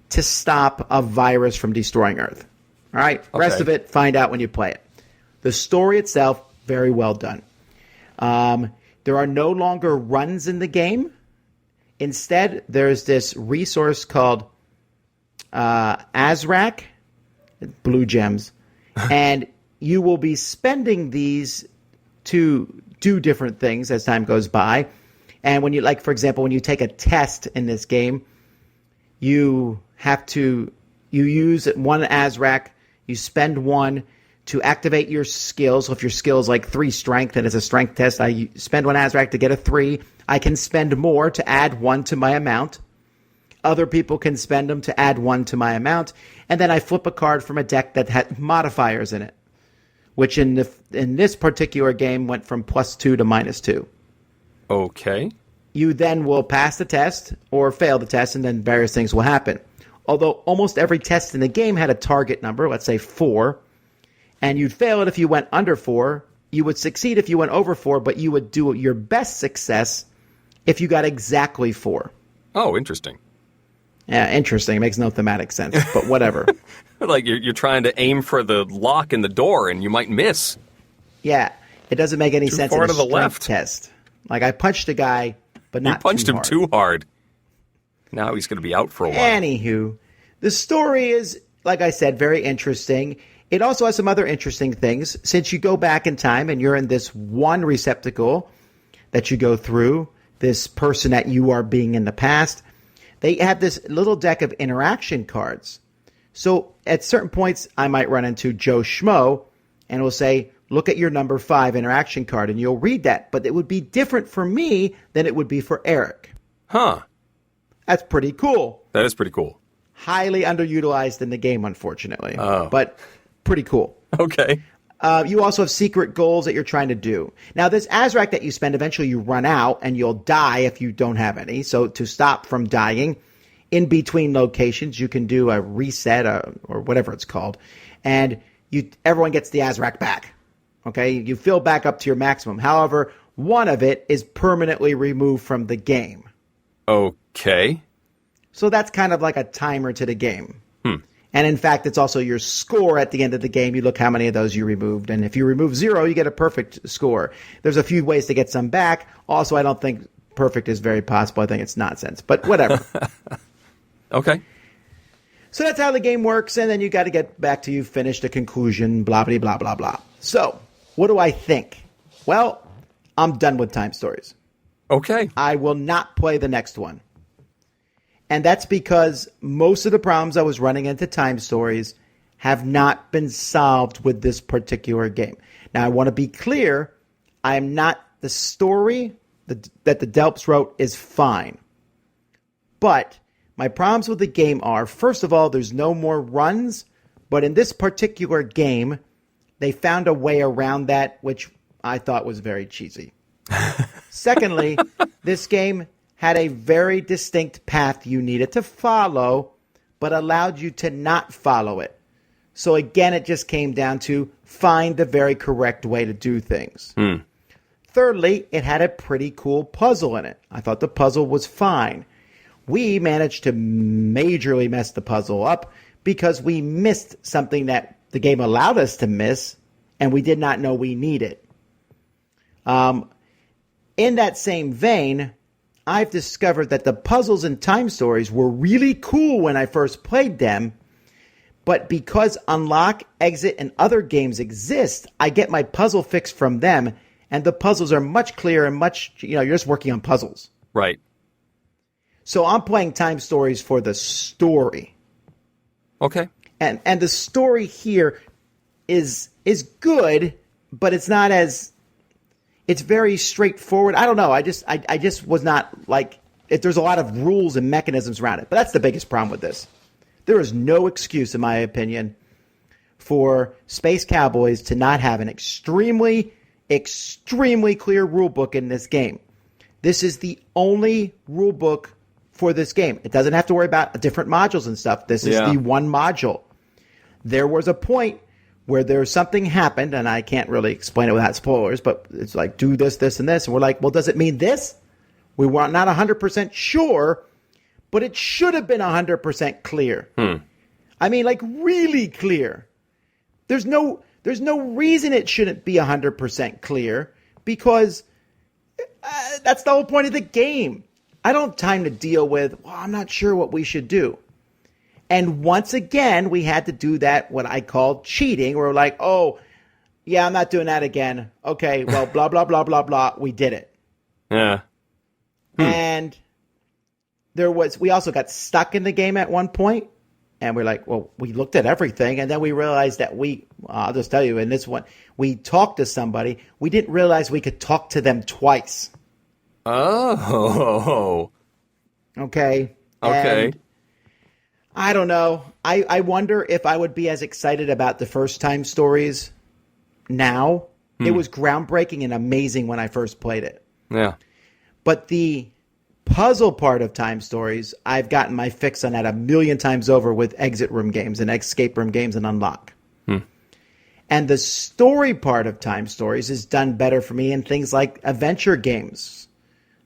Speaker 2: to stop a virus from destroying Earth. All right? Okay. Rest of it, find out when you play it. The story itself, very well done. There are no longer runs in the game. Instead, there's this resource called Azrak, blue gems, and you will be spending these to do different things as time goes by. And when you, like, for example, when you take a test in this game, you use one Azrak, you spend one to activate your skills. So if your skill is like 3 strength and it's a strength test, I spend one Azrak to get a 3. I can spend more to add 1 to my amount. Other people can spend them to add 1 to my amount. And then I flip a card from a deck that had modifiers in it, which in this particular game went from +2 to -2.
Speaker 1: Okay.
Speaker 2: You then will pass the test or fail the test, and then various things will happen. Although almost every test in the game had a target number, let's say 4, and you'd fail it if you went under 4. You would succeed if you went over 4, but you would do your best success if you got exactly 4.
Speaker 1: Oh, interesting.
Speaker 2: Yeah, interesting. It makes no thematic sense, but whatever.
Speaker 1: Like you're trying to aim for the lock in the door, and you might miss.
Speaker 2: Yeah, it doesn't make any sense in a
Speaker 1: to the
Speaker 2: strength
Speaker 1: left
Speaker 2: test. Like I punched a guy, but not
Speaker 1: too hard. You punched him too hard. Now he's going to be out for a while.
Speaker 2: Anywho, the story is, like I said, very interesting. It also has some other interesting things. Since you go back in time and you're in this one receptacle that you go through, this person that you are being in the past, they have this little deck of interaction cards. So at certain points, I might run into Joe Schmo, and it will say, look at your number 5 interaction card, and you'll read that. But it would be different for me than it would be for Eric.
Speaker 1: Huh.
Speaker 2: That's pretty cool.
Speaker 1: That is pretty cool.
Speaker 2: Highly underutilized in the game, unfortunately.
Speaker 1: Oh.
Speaker 2: But pretty cool.
Speaker 1: Okay.
Speaker 2: You also have secret goals that you're trying to do. Now, this Azrak that you spend, eventually you run out, and you'll die if you don't have any. So to stop from dying, in between locations, you can do a reset or whatever it's called. And everyone gets the Azrak back. Okay? You fill back up to your maximum. However, one of it is permanently removed from the game.
Speaker 1: Okay.
Speaker 2: So that's kind of like a timer to the game. And in fact, it's also your score at the end of the game. You look how many of those you removed. And if you remove 0, you get a perfect score. There's a few ways to get some back. Also, I don't think perfect is very possible. I think it's nonsense, but whatever.
Speaker 1: Okay.
Speaker 2: So that's how the game works, and then you got to get back to you finish the conclusion, blah, blah, blah, blah, blah. So, what do I think? Well, I'm done with Time Stories.
Speaker 1: Okay.
Speaker 2: I will not play the next one. And that's because most of the problems I was running into Time Stories have not been solved with this particular game. Now, I want to be clear. I am not the story that the Delps wrote is fine. But my problems with the game are, first of all, there's no more runs. But in this particular game, they found a way around that, which I thought was very cheesy. Secondly, this game had a very distinct path you needed to follow, but allowed you to not follow it. So again, it just came down to find the very correct way to do things. Thirdly, it had a pretty cool puzzle in it. I thought the puzzle was fine. We managed to majorly mess the puzzle up because we missed something that the game allowed us to miss, and we did not know we needed. In that same vein, I've discovered that the puzzles in Time Stories were really cool when I first played them, but because Unlock, Exit, and other games exist, I get my puzzle fix from them, and the puzzles are much clearer and much, you're just working on puzzles.
Speaker 1: Right.
Speaker 2: So I'm playing Time Stories for the story.
Speaker 1: Okay.
Speaker 2: And the story here is good, but it's not as... It's very straightforward. I don't know. I just was not like... There's a lot of rules and mechanisms around it. But that's the biggest problem with this. There is no excuse, in my opinion, for Space Cowboys to not have an extremely, extremely clear rule book in this game. This is the only rule book for this game. It doesn't have to worry about different modules and stuff. This is the one module. There was a point where there's something happened, and I can't really explain it without spoilers, but it's like, do this, this, and this. And we're like, well, does it mean this? We were not 100% sure, but it should have been 100% clear. I mean, like, really clear. There's no reason it shouldn't be 100% clear, because that's the whole point of the game. I don't have time to deal with, well, I'm not sure what we should do. And once again, we had to do that, what I call cheating. We're like, oh, yeah, I'm not doing that again. Okay, well, blah, blah, blah, blah, blah. We did it.
Speaker 1: Yeah.
Speaker 2: And we also got stuck in the game at one point. And we're like, well, we looked at everything. And then we realized that I'll just tell you, in this one, we talked to somebody. We didn't realize we could talk to them twice.
Speaker 1: Oh.
Speaker 2: Okay.
Speaker 1: Okay.
Speaker 2: And I don't know. I wonder if I would be as excited about the first Time Stories now. It was groundbreaking and amazing when I first played it.
Speaker 1: Yeah.
Speaker 2: But the puzzle part of Time Stories, I've gotten my fix on that 1,000,000 times over with exit room games and escape room games and Unlock. And the story part of Time Stories is done better for me in things like adventure games.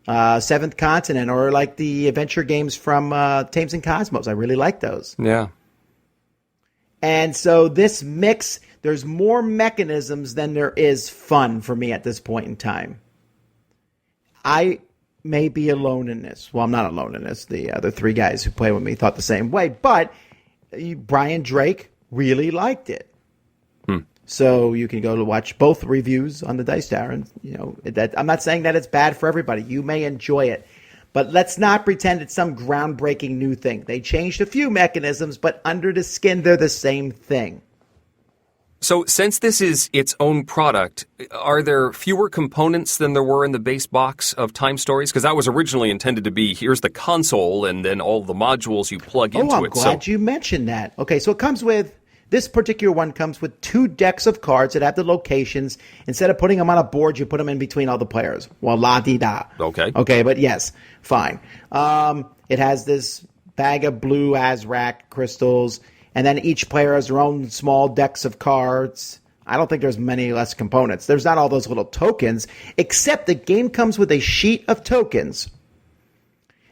Speaker 2: Seventh Continent, or like the adventure games from Thames and Cosmos. I really like those.
Speaker 1: Yeah.
Speaker 2: And so this mix, there's more mechanisms than there is fun for me at this point in time. I may be alone in this. Well, I'm not alone in this. The other three guys who play with me thought the same way. But Brian Drake really liked it. So you can go to watch both reviews on the Dice Tower, and I'm not saying that it's bad for everybody. You may enjoy it, but let's not pretend it's some groundbreaking new thing. They changed a few mechanisms, but under the skin, they're the same thing.
Speaker 1: So since this is its own product, are there fewer components than there were in the base box of Time Stories? Because that was originally intended to be, here's the console and then all the modules you plug into it.
Speaker 2: I'm glad you mentioned that. Okay, so it comes with... This particular one comes with 2 decks of cards that have the locations. Instead of putting them on a board, you put them in between all the players. Well, la-di-da.
Speaker 1: Okay.
Speaker 2: Okay, but yes, fine. It has this bag of blue Azrak crystals, and then each player has their own small decks of cards. I don't think there's many less components. There's not all those little tokens, except the game comes with a sheet of tokens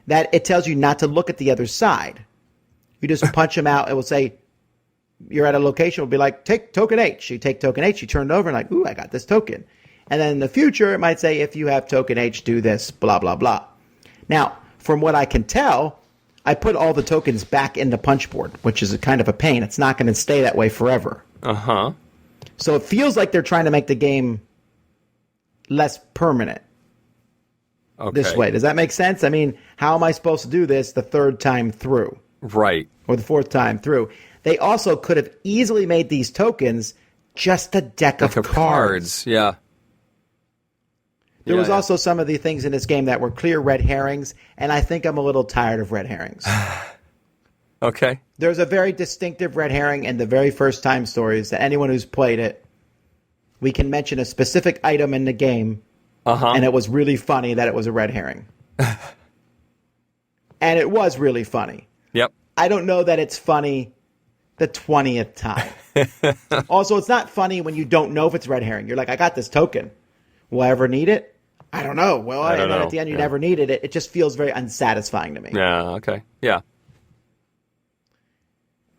Speaker 2: that it tells you not to look at the other side. You just punch them out. It will say... You're at a location, will be like, take token H. You take token H, you turn it over and like, ooh, I got this token. And then in the future, it might say, if you have token H, do this, blah, blah, blah. Now, from what I can tell, I put all the tokens back in the punchboard, which is a kind of a pain. It's not going to stay that way forever.
Speaker 1: Uh-huh.
Speaker 2: So it feels like they're trying to make the game less permanent this way. Does that make sense? I mean, how am I supposed to do this the third time through?
Speaker 1: Right.
Speaker 2: Or the fourth time through? They also could have easily made these tokens just a deck of cards.
Speaker 1: Yeah.
Speaker 2: There was also some of the things in this game that were clear red herrings, and I think I'm a little tired of red herrings.
Speaker 1: Okay.
Speaker 2: There's a very distinctive red herring in the very first time stories that anyone who's played it, we can mention a specific item in the game, and it was really funny that it was a red herring. And it was really funny.
Speaker 1: Yep.
Speaker 2: I don't know that it's funny the 20th time. Also, it's not funny when you don't know if it's red herring. You're like, I got this token. Will I ever need it? I don't know. Well,
Speaker 1: I don't know.
Speaker 2: At the end, you never needed it. It just feels very unsatisfying to me.
Speaker 1: Yeah, okay. Yeah.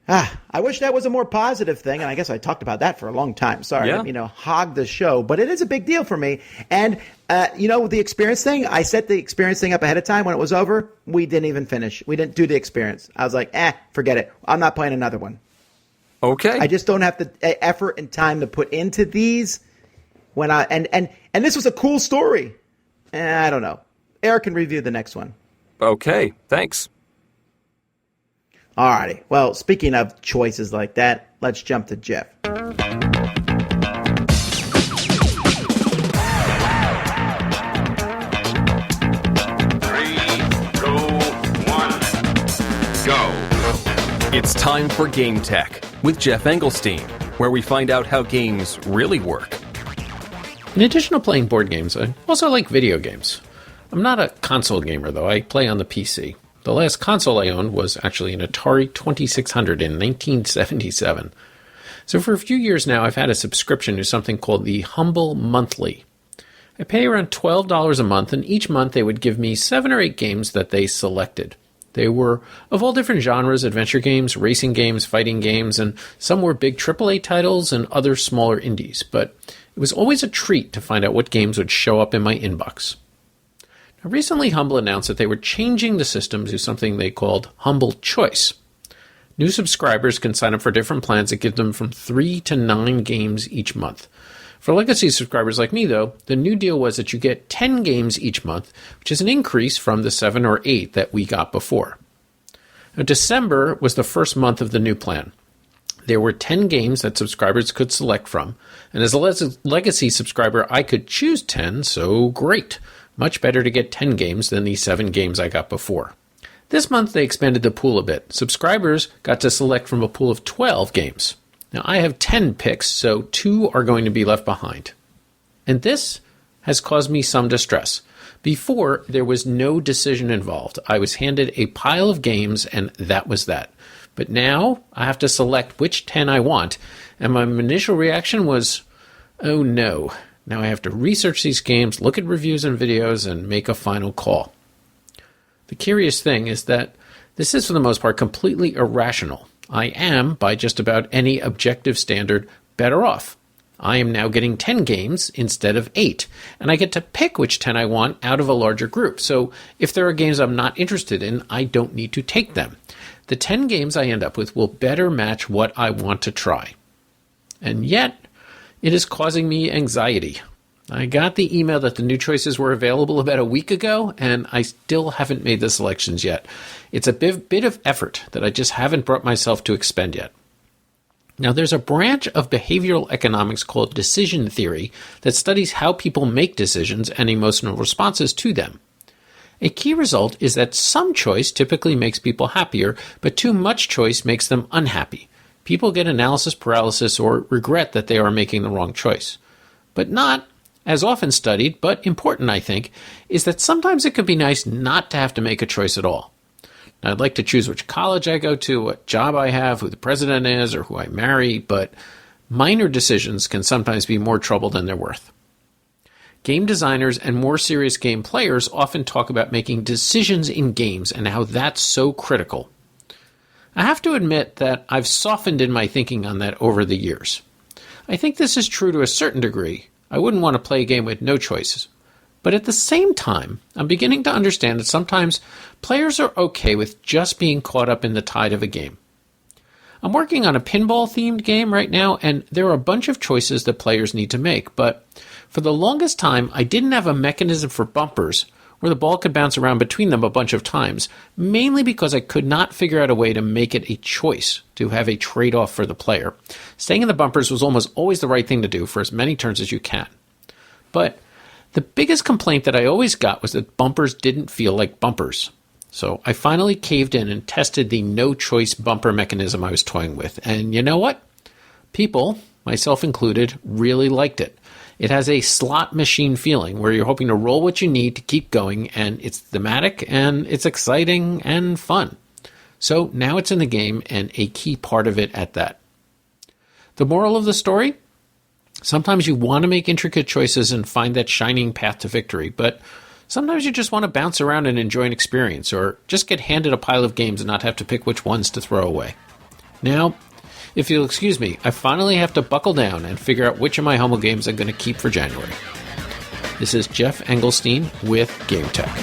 Speaker 2: I wish that was a more positive thing, and I guess I talked about that for a long time. Sorry, I didn't hog the show, but it is a big deal for me. And, the experience thing, I set the experience thing up ahead of time. When it was over, we didn't even finish. We didn't do the experience. I was like, forget it. I'm not playing another one.
Speaker 1: Okay.
Speaker 2: I just don't have the effort and time to put into these. And this was a cool story. I don't know. Eric can review the next one.
Speaker 1: Okay, thanks.
Speaker 2: Alrighty. Well, speaking of choices like that, let's jump to Geoff.
Speaker 3: 3, 2, 1, go.
Speaker 1: It's time for Game Tech with Geoff Engelstein, where we find out how games really work.
Speaker 4: In addition to playing board games, I also like video games. I'm not a console gamer, though. I play on the PC. The last console I owned was actually an Atari 2600 in 1977. So for a few years now, I've had a subscription to something called the Humble Monthly. I pay around $12 a month, and each month they would give me 7 or 8 games that they selected. They were of all different genres: adventure games, racing games, fighting games, and some were big AAA titles and other smaller indies. But it was always a treat to find out what games would show up in my inbox. Now, recently, Humble announced that they were changing the system to something they called Humble Choice. New subscribers can sign up for different plans that give them from 3 to 9 games each month. For legacy subscribers like me, though, the new deal was that you get 10 games each month, which is an increase from the 7 or 8 that we got before. Now, December was the first month of the new plan. There were 10 games that subscribers could select from, and as a legacy subscriber, I could choose 10, so great. Much better to get 10 games than the 7 games I got before. This month, they expanded the pool a bit. Subscribers got to select from a pool of 12 games. Now, I have 10 picks, so 2 are going to be left behind. And this has caused me some distress. Before, there was no decision involved. I was handed a pile of games, and that was that. But now, I have to select which 10 I want, and my initial reaction was, oh no. Now I have to research these games, look at reviews and videos, and make a final call. The curious thing is that this is, for the most part, completely irrational. I am, by just about any objective standard, better off. I am now getting 10 games instead of 8, and I get to pick which 10 I want out of a larger group. So if there are games I'm not interested in, I don't need to take them. The 10 games I end up with will better match what I want to try. And yet, it is causing me anxiety. I got the email that the new choices were available about a week ago, and I still haven't made the selections yet. It's a bit of effort that I just haven't brought myself to expend yet. Now, there's a branch of behavioral economics called decision theory that studies how people make decisions and emotional responses to them. A key result is that some choice typically makes people happier, but too much choice makes them unhappy. People get analysis paralysis or regret that they are making the wrong choice. But not, as often studied, but important, I think, is that sometimes it can be nice not to have to make a choice at all. Now, I'd like to choose which college I go to, what job I have, who the president is, or who I marry, but minor decisions can sometimes be more trouble than they're worth. Game designers and more serious game players often talk about making decisions in games and how that's so critical. I have to admit that I've softened in my thinking on that over the years. I think this is true to a certain degree. I wouldn't want to play a game with no choices. But at the same time, I'm beginning to understand that sometimes players are okay with just being caught up in the tide of a game. I'm working on a pinball-themed game right now, and there are a bunch of choices that players need to make, but for the longest time, I didn't have a mechanism for bumpers where the ball could bounce around between them a bunch of times, mainly because I could not figure out a way to make it a choice, to have a trade-off for the player. Staying in the bumpers was almost always the right thing to do for as many turns as you can. But the biggest complaint that I always got was that bumpers didn't feel like bumpers. So I finally caved in and tested the no-choice bumper mechanism I was toying with. And you know what? People, myself included, really liked it. It has a slot machine feeling where you're hoping to roll what you need to keep going, and it's thematic, and it's exciting and fun. So now it's in the game, and a key part of it at that. The moral of the story? Sometimes you want to make intricate choices and find that shining path to victory, but sometimes you just want to bounce around and enjoy an experience, or just get handed a pile of games and not have to pick which ones to throw away. Now, if you'll excuse me, I finally have to buckle down and figure out which of my Hummel games I'm going to keep for January. This is Geoff Engelstein with Game Tech.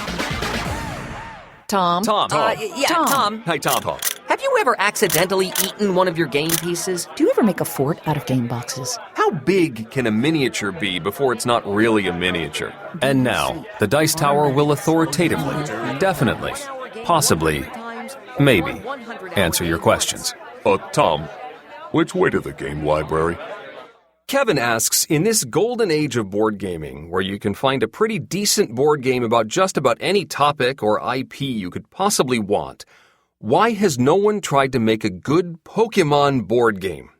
Speaker 5: Tom.
Speaker 1: Tom.
Speaker 5: Tom.
Speaker 1: Hi, Tom.
Speaker 5: Have you ever accidentally eaten one of your game pieces?
Speaker 6: Do you ever make a fort out of game boxes?
Speaker 1: How big can a miniature be before it's not really a miniature? And now, the Dice Tower will authoritatively, definitely, possibly, maybe, answer your questions.
Speaker 3: Tom, which way to the game library?
Speaker 1: Kevin asks, in this golden age of board gaming, where you can find a pretty decent board game about just about any topic or IP you could possibly want, why has no one tried to make a good Pokemon board game?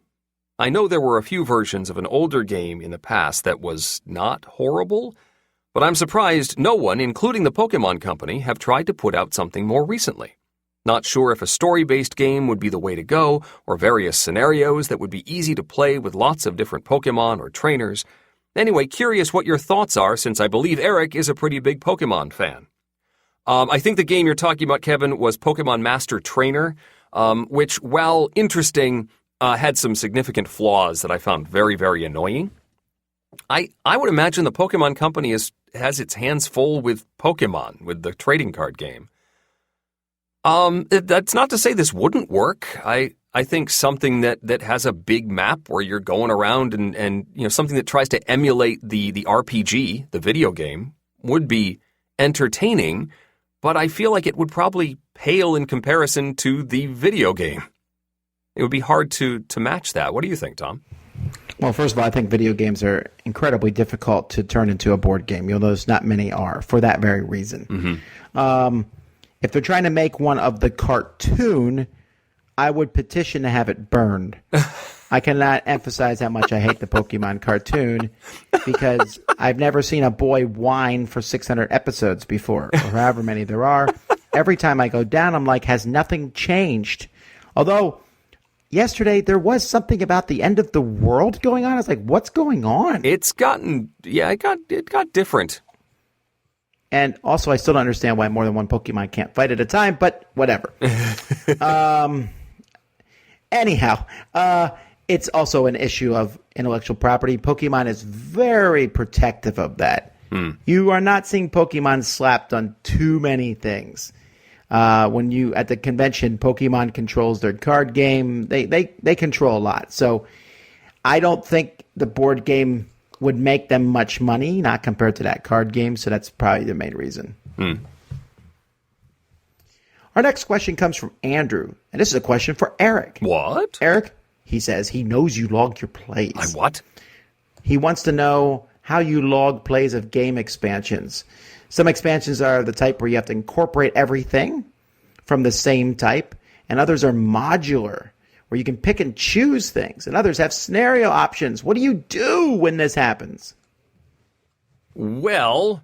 Speaker 1: I know there were a few versions of an older game in the past that was not horrible, but I'm surprised no one, including the Pokemon Company, have tried to put out something more recently. Not sure if a story-based game would be the way to go, or various scenarios that would be easy to play with lots of different Pokemon or trainers. Anyway, curious what your thoughts are, since I believe Eric is a pretty big Pokemon fan. I think the game you're talking about, Kevin, was Pokemon Master Trainer, which, while interesting, had some significant flaws that I found very, very annoying. I would imagine the Pokemon Company has its hands full with Pokemon, with the trading card game. That's not to say this wouldn't work. I think something that has a big map where you're going around and something that tries to emulate the RPG, the video game, would be entertaining, but I feel like it would probably pale in comparison to the video game. It would be hard to match that. What do you think, Tom?
Speaker 2: Well, first of all, I think video games are incredibly difficult to turn into a board game. You'll notice not many are for that very reason. Mm-hmm. If they're trying to make one of the cartoon, I would petition to have it burned. I cannot emphasize how much I hate the Pokemon cartoon because I've never seen a boy whine for 600 episodes before, or however many there are. Every time I go down, I'm like, has nothing changed? Although, yesterday there was something about the end of the world going on. I was like, what's going on?
Speaker 1: It got different.
Speaker 2: And also, I still don't understand why more than one Pokemon can't fight at a time, but whatever. Anyhow, it's also an issue of intellectual property. Pokemon is very protective of that. You are not seeing Pokemon slapped on too many things. When you at the convention, Pokemon controls their card game. They control a lot. So I don't think the board game would make them much money, not compared to that card game. So that's probably the main reason. Our next question comes from Andrew, and this is a question for Eric.
Speaker 1: What?
Speaker 2: Eric, he says he knows you log your plays.
Speaker 1: I what?
Speaker 2: He wants to know how you log plays of game expansions. Some expansions are the type where you have to incorporate everything from the same type, and others are modular, where you can pick and choose things, and others have scenario options. What do you do when this happens?
Speaker 1: Well,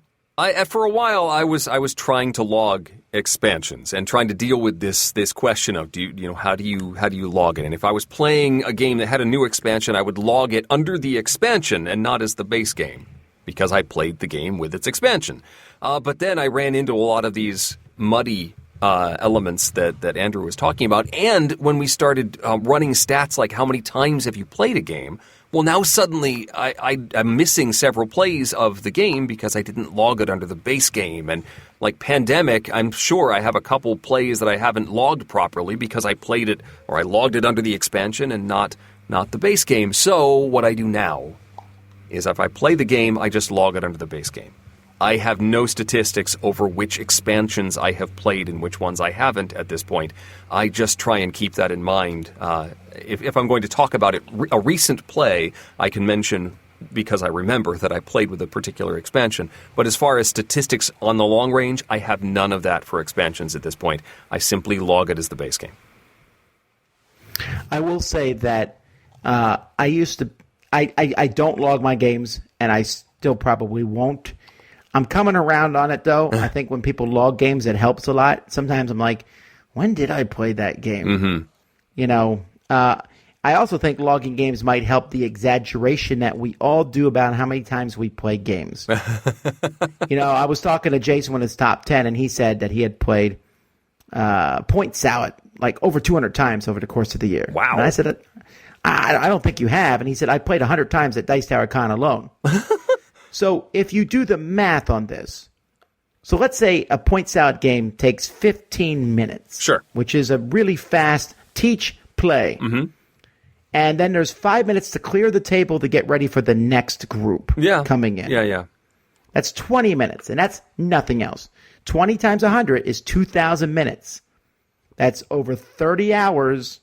Speaker 1: for a while I was trying to log expansions and trying to deal with this question of how do you log it? And if I was playing a game that had a new expansion, I would log it under the expansion and not as the base game, because I played the game with its expansion. But then I ran into a lot of these muddy elements that Andrew was talking about. And when we started running stats like how many times have you played a game, well, now suddenly I'm missing several plays of the game because I didn't log it under the base game. And like Pandemic, I'm sure I have a couple plays that I haven't logged properly because I played it or I logged it under the expansion and not the base game. So what I do now is if I play the game, I just log it under the base game. I have no statistics over which expansions I have played and which ones I haven't at this point. I just try and keep that in mind. If I'm going to talk about it, a recent play, I can mention because I remember that I played with a particular expansion. But as far as statistics on the long range, I have none of that for expansions at this point. I simply log it as the base game.
Speaker 2: I will say that I used to. I don't log my games, and I still probably won't. I'm coming around on it, though. I think when people log games, it helps a lot. Sometimes I'm like, when did I play that game? Mm-hmm. You know, I also think logging games might help the exaggeration that we all do about how many times we play games. You know, I was talking to Jason when it's top 10, and he said that he had played Point Salad like over 200 times over the course of the year.
Speaker 1: Wow.
Speaker 2: And I said, I don't think you have. And he said, I played 100 times at Dice Tower Con alone. So if you do the math on this, so let's say a Point Salad game takes 15 minutes.
Speaker 1: Sure.
Speaker 2: Which is a really fast teach play. Mm-hmm. And then there's 5 minutes to clear the table to get ready for the next group coming in.
Speaker 1: Yeah.
Speaker 2: That's 20 minutes, and that's nothing else. 20 times 100 is 2,000 minutes. That's over 30 hours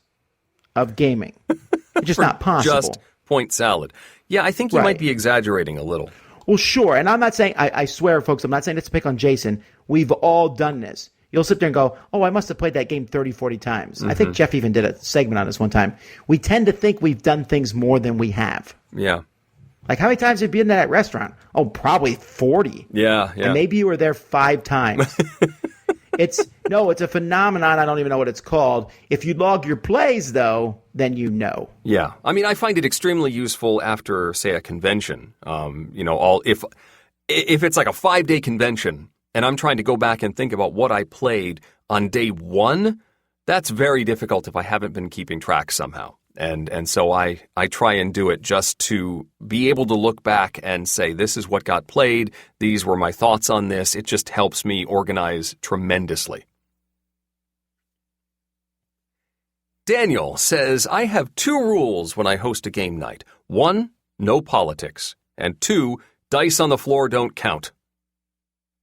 Speaker 2: of gaming. It's just not possible.
Speaker 1: Just Point Salad. Yeah, I think you might be exaggerating a little.
Speaker 2: Well, sure. And I'm not saying, I swear, folks, I'm not saying it's to pick on Jason. We've all done this. You'll sit there and go, oh, I must have played that game 30, 40 times. Mm-hmm. I think Geoff even did a segment on this one time. We tend to think we've done things more than we have.
Speaker 1: Yeah.
Speaker 2: Like, how many times have you been to that restaurant? Oh, probably 40.
Speaker 1: Yeah.
Speaker 2: And maybe you were there 5 times. It's a phenomenon. I don't even know what it's called. If you log your plays, though, then you know.
Speaker 1: Yeah. I mean, I find it extremely useful after, say, a convention. If it's like a 5-day convention and I'm trying to go back and think about what I played on day 1, that's very difficult if I haven't been keeping track somehow. And so I try and do it just to be able to look back and say, this is what got played. These were my thoughts on this. It just helps me organize tremendously. Daniel says, I have 2 rules when I host a game night. 1, no politics. And 2, dice on the floor don't count.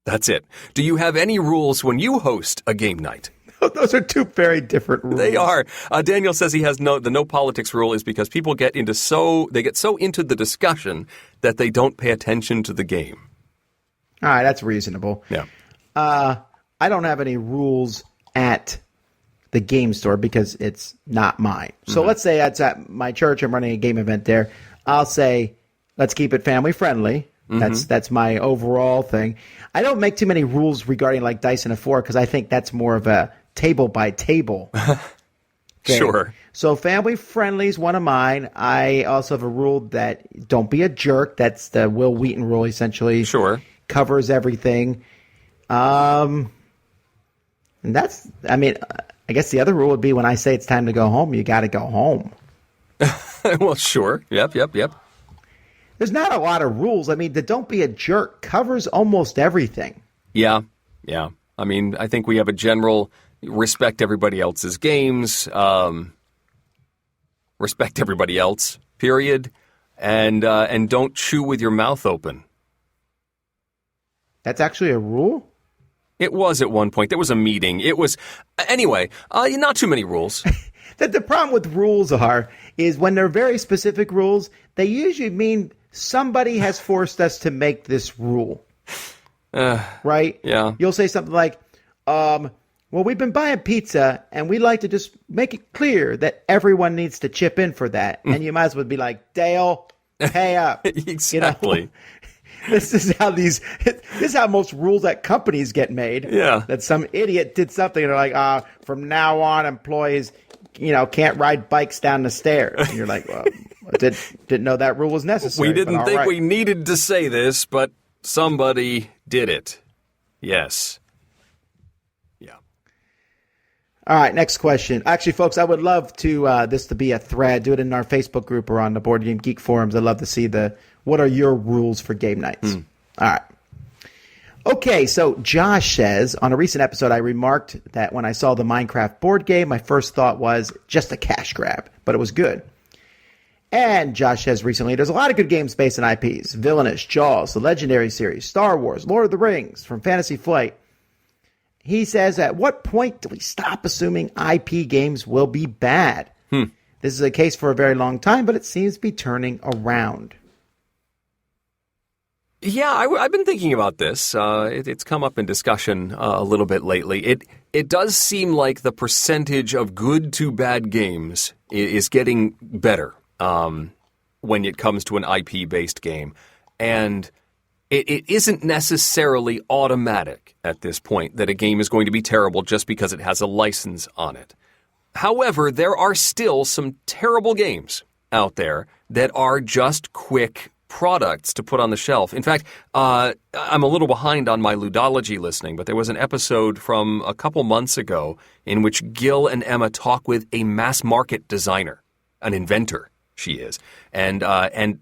Speaker 1: That's it. Do you have any rules when you host a game night?
Speaker 2: Those are 2 very different rules.
Speaker 1: They are. Daniel says he has the no politics rule is because people get so into the discussion that they don't pay attention to the game.
Speaker 2: All right, that's reasonable.
Speaker 1: Yeah.
Speaker 2: I don't have any rules at the game store because it's not mine. So let's say it's at my church. I'm running a game event there. I'll say, let's keep it family friendly. Mm-hmm. That's my overall thing. I don't make too many rules regarding like dice and a 4 because I think that's more of a table by table.
Speaker 1: Sure.
Speaker 2: So family friendly is one of mine. I also have a rule that don't be a jerk. That's the Will Wheaton rule, essentially.
Speaker 1: Sure.
Speaker 2: Covers everything. And that's, I guess the other rule would be when I say it's time to go home, you got to go home.
Speaker 1: Well, sure. Yep.
Speaker 2: There's not a lot of rules. The don't be a jerk covers almost everything.
Speaker 1: Yeah. I mean, I think we have a general respect everybody else's games, respect everybody else, period, and don't chew with your mouth open.
Speaker 2: That's actually a rule?
Speaker 1: It was at one point. There was a meeting. It was, anyway, not too many rules.
Speaker 2: The problem with rules is when they're very specific rules, they usually mean somebody has forced us to make this rule. Right?
Speaker 1: Yeah.
Speaker 2: You'll say something like, well, we've been buying pizza, and we like to just make it clear that everyone needs to chip in for that. And you might as well be like, Dale, pay up.
Speaker 1: Exactly.
Speaker 2: This is how most rules at companies get made.
Speaker 1: Yeah.
Speaker 2: That some idiot did something, and they're like, from now on, employees, can't ride bikes down the stairs. And you're like, well, didn't know that rule was necessary.
Speaker 1: We didn't think we needed to say this, but somebody did it. Yes. Yeah.
Speaker 2: All right, next question. Actually, folks, I would love to this to be a thread. Do it in our Facebook group or on the Board Game Geek forums. I'd love to see what are your rules for game nights. All right. Okay, so Josh says, on a recent episode, I remarked that when I saw the Minecraft board game, my first thought was just a cash grab, but it was good. And Josh says recently, there's a lot of good games based on IPs. Villainous, Jaws, the Legendary series, Star Wars, Lord of the Rings, from Fantasy Flight. He says, at what point do we stop assuming IP games will be bad? This is a case for a very long time, but it seems to be turning around.
Speaker 1: Yeah, I've been thinking about this. It's come up in discussion a little bit lately. It does seem like the percentage of good to bad games is getting better when it comes to an IP-based game. And it isn't necessarily automatic at this point that a game is going to be terrible just because it has a license on it. However, there are still some terrible games out there that are just quick products to put on the shelf. In fact, I'm a little behind on my Ludology listening, but there was an episode from a couple months ago in which Gil and Emma talk with a mass market designer, an inventor. She is, and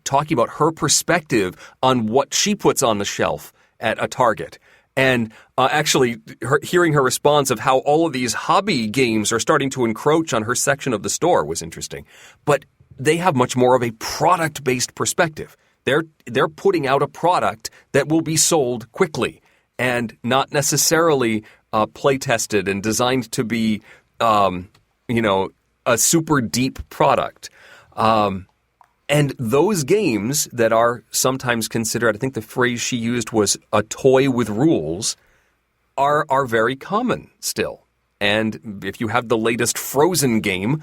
Speaker 1: talking about her perspective on what she puts on the shelf at a Target. And actually, hearing her response of how all of these hobby games are starting to encroach on her section of the store was interesting. But they have much more of a product-based perspective. They're putting out a product that will be sold quickly and not necessarily play-tested and designed to be, a super deep product. And those games that are sometimes considered, I think the phrase she used was a toy with rules, are very common still. And if you have the latest Frozen game,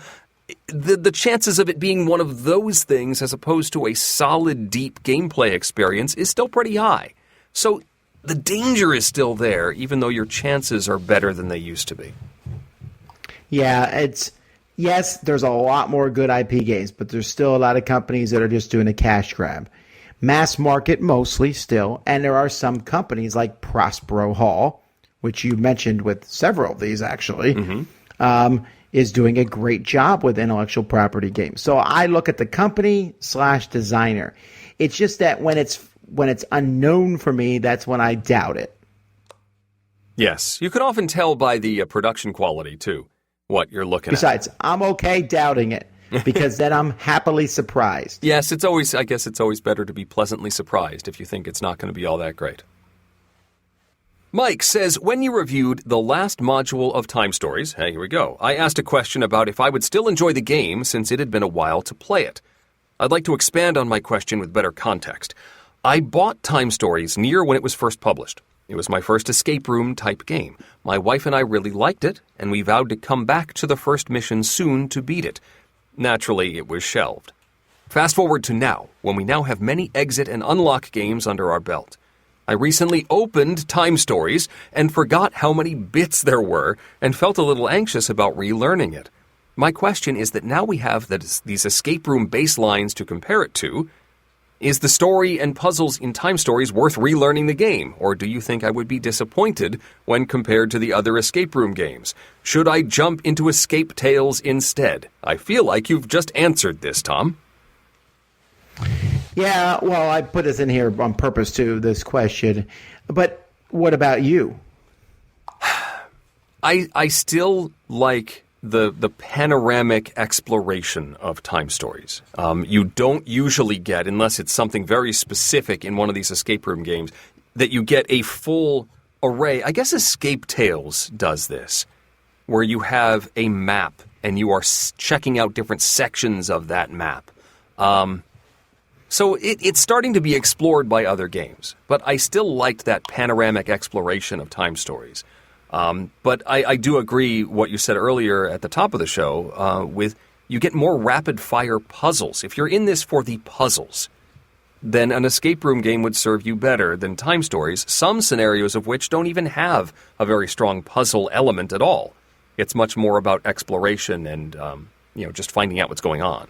Speaker 1: the chances of it being one of those things as opposed to a solid, deep gameplay experience is still pretty high. So the danger is still there, even though your chances are better than they used to be.
Speaker 2: Yeah, yes, there's a lot more good IP games, but there's still a lot of companies that are just doing a cash grab. Mass market mostly still, and there are some companies like Prospero Hall, which you mentioned with several of these actually, is doing a great job with intellectual property games. So I look at the company/designer. It's just that when it's unknown for me, that's when I doubt it.
Speaker 1: Yes, you can often tell by the production quality too what you're looking at.
Speaker 2: Besides, I'm okay doubting it because then I'm happily surprised.
Speaker 1: Yes, I guess it's always better to be pleasantly surprised if you think it's not going to be all that great. Mike says, when you reviewed the last module of Time Stories, hey, here we go, I asked a question about if I would still enjoy the game since it had been a while to play it. I'd like to expand on my question with better context. I bought Time Stories near when it was first published. It was my first escape room type game. My wife and I really liked it, and we vowed to come back to the first mission soon to beat it. Naturally, it was shelved. Fast forward to now, when we now have many exit and unlock games under our belt. I recently opened Time Stories and forgot how many bits there were and felt a little anxious about relearning it. My question is that now we have these escape room baselines to compare it to. Is the story and puzzles in Time Stories worth relearning the game, or do you think I would be disappointed when compared to the other escape room games? Should I jump into Escape Tales instead? I feel like you've just answered this, Tom.
Speaker 2: Yeah, well, I put this in here on purpose too, this question. But what about you?
Speaker 1: I still like the panoramic exploration of Time Stories. You don't usually get, unless it's something very specific in one of these escape room games, that you get a full array. I guess Escape Tales does this, where you have a map and you are checking out different sections of that map. So it's starting to be explored by other games, but I still liked that panoramic exploration of Time Stories. But I do agree what you said earlier at the top of the show with you get more rapid-fire puzzles. If you're in this for the puzzles, then an escape room game would serve you better than Time Stories, some scenarios of which don't even have a very strong puzzle element at all. It's much more about exploration and just finding out what's going on.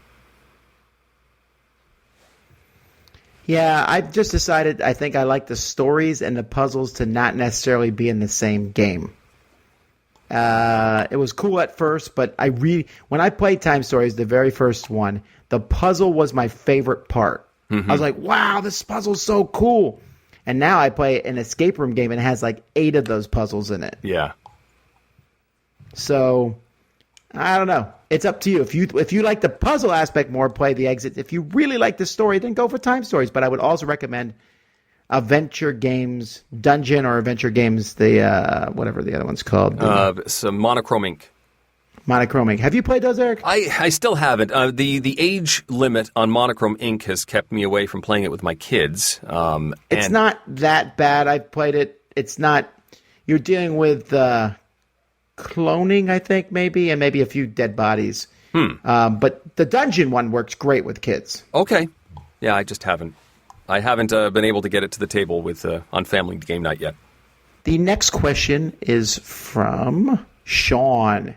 Speaker 2: Yeah, I've just decided I think I like the stories and the puzzles to not necessarily be in the same game. It was cool at first, but when I played Time Stories, the very first one, the puzzle was my favorite part. I was like, wow, this puzzle's so cool. And now I play an escape room game and it has like 8 of those puzzles in it.
Speaker 1: Yeah.
Speaker 2: So I don't know. It's up to you. If you like the puzzle aspect more, play the exit. If you really like the story, then go for Time Stories. But I would also recommend Adventure Games, Dungeon or Adventure Games, the whatever the other one's called.
Speaker 1: Some Monochrome Inc.
Speaker 2: Monochrome Inc. Have you played those, Eric?
Speaker 1: I still haven't. The age limit on Monochrome Inc. has kept me away from playing it with my kids.
Speaker 2: It's not that bad. I've played it. It's not. You're dealing with cloning, I think, maybe, and maybe a few dead bodies. But the dungeon one works great with kids.
Speaker 1: Okay. Yeah, I just haven't. I haven't been able to get it to the table with on family game night yet.
Speaker 2: The next question is from Sean.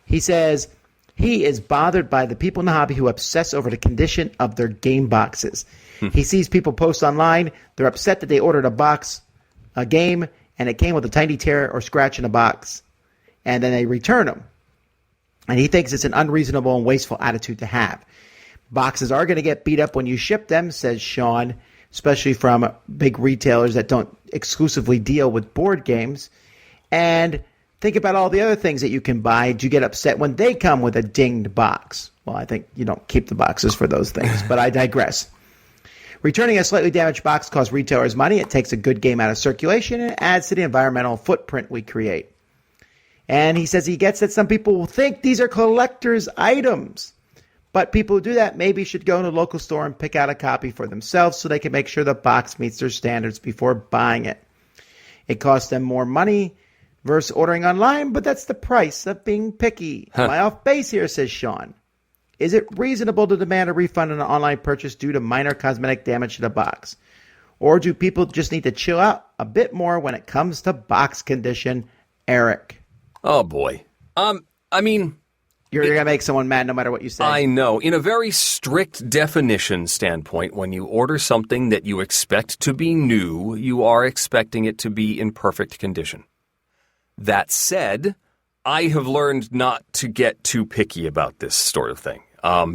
Speaker 2: He says he is bothered by the people in the hobby who obsess over the condition of their game boxes. He sees people post online. They're upset that they ordered a game, and it came with a tiny tear or scratch in the box, and then they return them. And he thinks it's an unreasonable and wasteful attitude to have. Boxes are going to get beat up when you ship them, says Sean, especially from big retailers that don't exclusively deal with board games. And think about all the other things that you can buy. Do you get upset when they come with a dinged box? Well, I think you don't keep the boxes for those things, but I digress. Returning a slightly damaged box costs retailers money. It takes a good game out of circulation and adds to the environmental footprint we create. And he says he gets that some people will think these are collector's items. But people who do that maybe should go to a local store and pick out a copy for themselves so they can make sure the box meets their standards before buying it. It costs them more money versus ordering online, but that's the price of being picky. Am I off base here, says Sean? Is it reasonable to demand a refund on an online purchase due to minor cosmetic damage to the box? Or do people just need to chill out a bit more when it comes to box condition? Eric.
Speaker 1: Oh, boy. I mean,
Speaker 2: You're going to make someone mad no matter what you say.
Speaker 1: I know. In a very strict definition standpoint, when you order something that you expect to be new, you are expecting it to be in perfect condition. That said, I have learned not to get too picky about this sort of thing,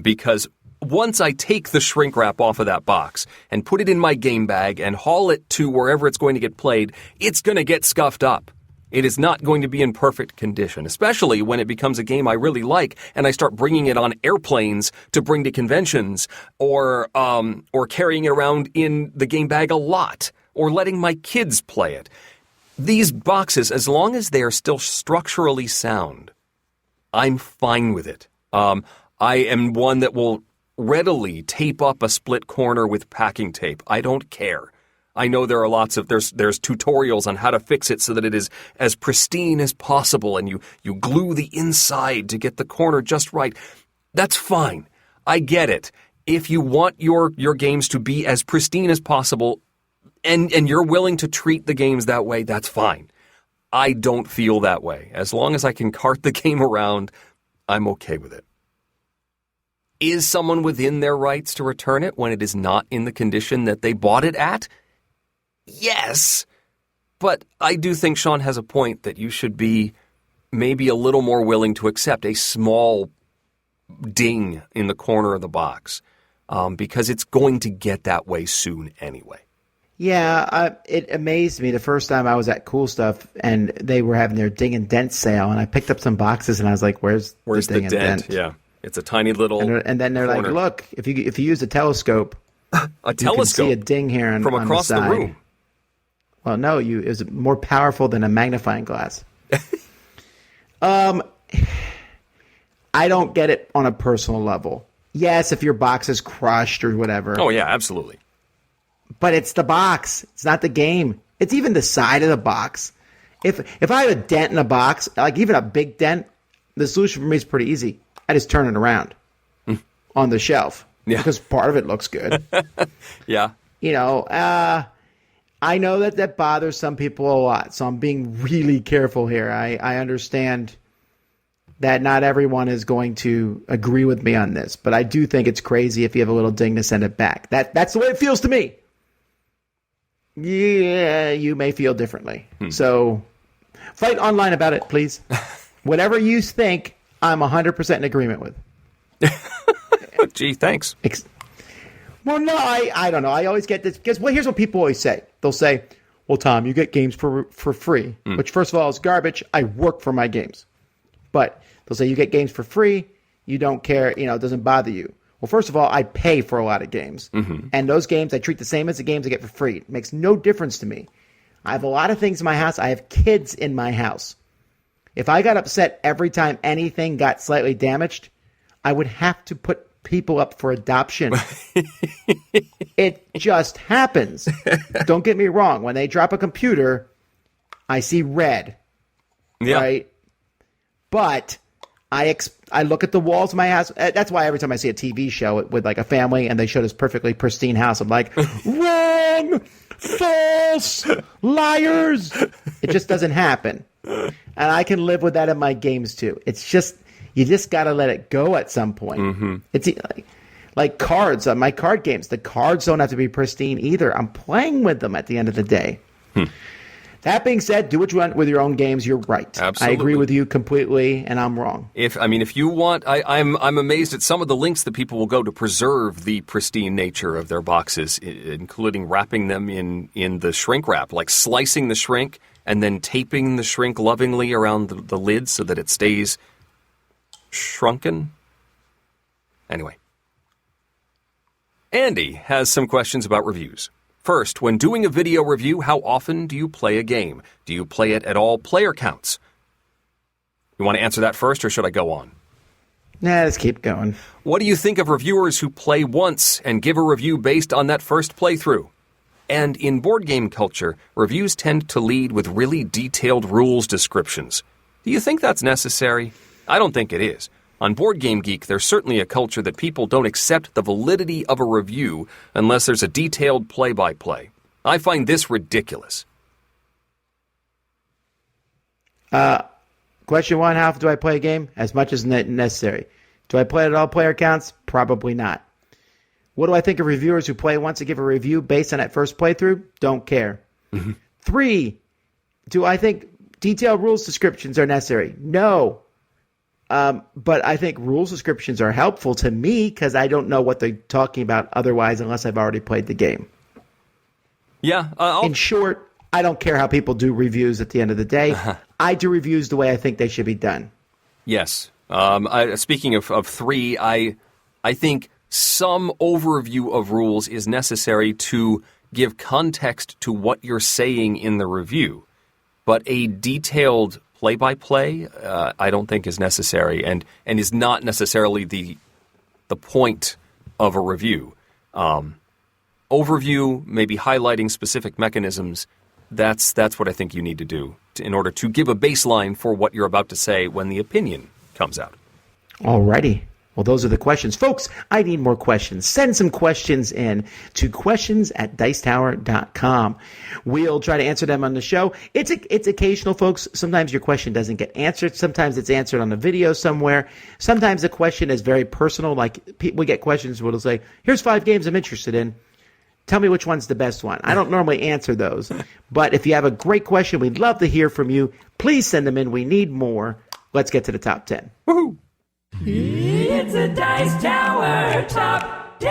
Speaker 1: because once I take the shrink wrap off of that box and put it in my game bag and haul it to wherever it's going to get played, it's going to get scuffed up. It is not going to be in perfect condition, especially when it becomes a game I really like and I start bringing it on airplanes to bring to conventions or carrying it around in the game bag a lot or letting my kids play it. These boxes, as long as they are still structurally sound, I'm fine with it. I am one that will readily tape up a split corner with packing tape. I don't care. I know there are there's tutorials on how to fix it so that it is as pristine as possible, and you glue the inside to get the corner just right. That's fine. I get it. If you want your games to be as pristine as possible, and you're willing to treat the games that way, that's fine. I don't feel that way. As long as I can cart the game around, I'm okay with it. Is someone within their rights to return it when it is not in the condition that they bought it at? Yes, but I do think Sean has a point that you should be maybe a little more willing to accept a small ding in the corner of the box, because it's going to get that way soon anyway.
Speaker 2: Yeah, it amazed me the first time I was at Cool Stuff and they were having their ding and dent sale, and I picked up some boxes and I was like, "Where's the ding and dent?"
Speaker 1: Yeah, it's a tiny little.
Speaker 2: And then they're
Speaker 1: corner.
Speaker 2: like, "Look, if you use a telescope,
Speaker 1: a telescope,
Speaker 2: you can see a ding here
Speaker 1: from
Speaker 2: on
Speaker 1: across
Speaker 2: the side."
Speaker 1: the room.
Speaker 2: Well, no, it was more powerful than a magnifying glass. I don't get it on a personal level. Yes, if your box is crushed or whatever.
Speaker 1: Oh yeah, absolutely.
Speaker 2: But it's the box. It's not the game. It's even the side of the box. If I have a dent in a box, like even a big dent, the solution for me is pretty easy. I just turn it around on the shelf because part of it looks good.
Speaker 1: Yeah.
Speaker 2: You know, I know that bothers some people a lot, so I'm being really careful here. I understand that not everyone is going to agree with me on this, but I do think it's crazy if you have a little ding to send it back. That's the way it feels to me. Yeah, you may feel differently. So Fight online about it, please. Whatever you think, I'm 100% in agreement with.
Speaker 1: Gee, thanks.
Speaker 2: Well, no, I don't know. I always get this because, well, here's what people always say. They'll say, well, Tom, you get games for free, which first of all is garbage. I work for my games. But they'll say you get games for free. You don't care. It doesn't bother you. Well, first of all, I pay for a lot of games. And those games I treat the same as the games I get for free. It makes no difference to me. I have a lot of things in my house. I have kids in my house. If I got upset every time anything got slightly damaged, I would have to put people up for adoption. It just happens. Don't get me wrong. When they drop a computer, I see red.
Speaker 1: Yeah.
Speaker 2: Right? But I look at the walls of my house. That's why every time I see a TV show with like a family and they show this perfectly pristine house, I'm like, wrong, false, liars. It just doesn't happen. And I can live with that in my games too. It's just, you just got to let it go at some point. It's like cards on my card games. The cards don't have to be pristine either. I'm playing with them at the end of the day. That being said, do what you want with your own games. You're right.
Speaker 1: Absolutely.
Speaker 2: I agree with you completely, and I'm wrong.
Speaker 1: If you want, I'm amazed at some of the links that people will go to preserve the pristine nature of their boxes, including wrapping them in the shrink wrap, like slicing the shrink and then taping the shrink lovingly around the lid so that it stays shrunken. Anyway. Andy has some questions about reviews. First, when doing a video review, how often do you play a game? Do you play it at all player counts? You want to answer that first, or should I go on?
Speaker 2: Nah, let's keep going.
Speaker 1: What do you think of reviewers who play once and give a review based on that first playthrough? And in board game culture, reviews tend to lead with really detailed rules descriptions. Do you think that's necessary? I don't think it is. On Board Game Geek, there's certainly a culture that people don't accept the validity of a review unless there's a detailed play-by-play. I find this ridiculous.
Speaker 2: Question one, how often do I play a game? As much as necessary. Do I play it at all player counts? Probably not. What do I think of reviewers who play once and give a review based on that first playthrough? Don't care. 3, do I think detailed rules descriptions are necessary? No. But I think rules descriptions are helpful to me because I don't know what they're talking about otherwise unless I've already played the game.
Speaker 1: Yeah.
Speaker 2: In short, I don't care how people do reviews at the end of the day. I do reviews the way I think they should be done.
Speaker 1: Yes. Speaking of 3, I think some overview of rules is necessary to give context to what you're saying in the review. But a detailed play-by-play, I don't think is necessary and is not necessarily the point of a review. Overview, maybe highlighting specific mechanisms, that's what I think you need to do in order to give a baseline for what you're about to say when the opinion comes out.
Speaker 2: Alrighty. Well, those are the questions. Folks, I need more questions. Send some questions in to questions@dicetower.com. We'll try to answer them on the show. It's occasional, folks. Sometimes your question doesn't get answered. Sometimes it's answered on a video somewhere. Sometimes the question is very personal. Like we get questions where it'll say, here's 5 games I'm interested in. Tell me which one's the best one. I don't normally answer those. But if you have a great question, we'd love to hear from you. Please send them in. We need more. Let's get to the top 10.
Speaker 1: Woohoo!
Speaker 7: It's a Dice Tower Top 10!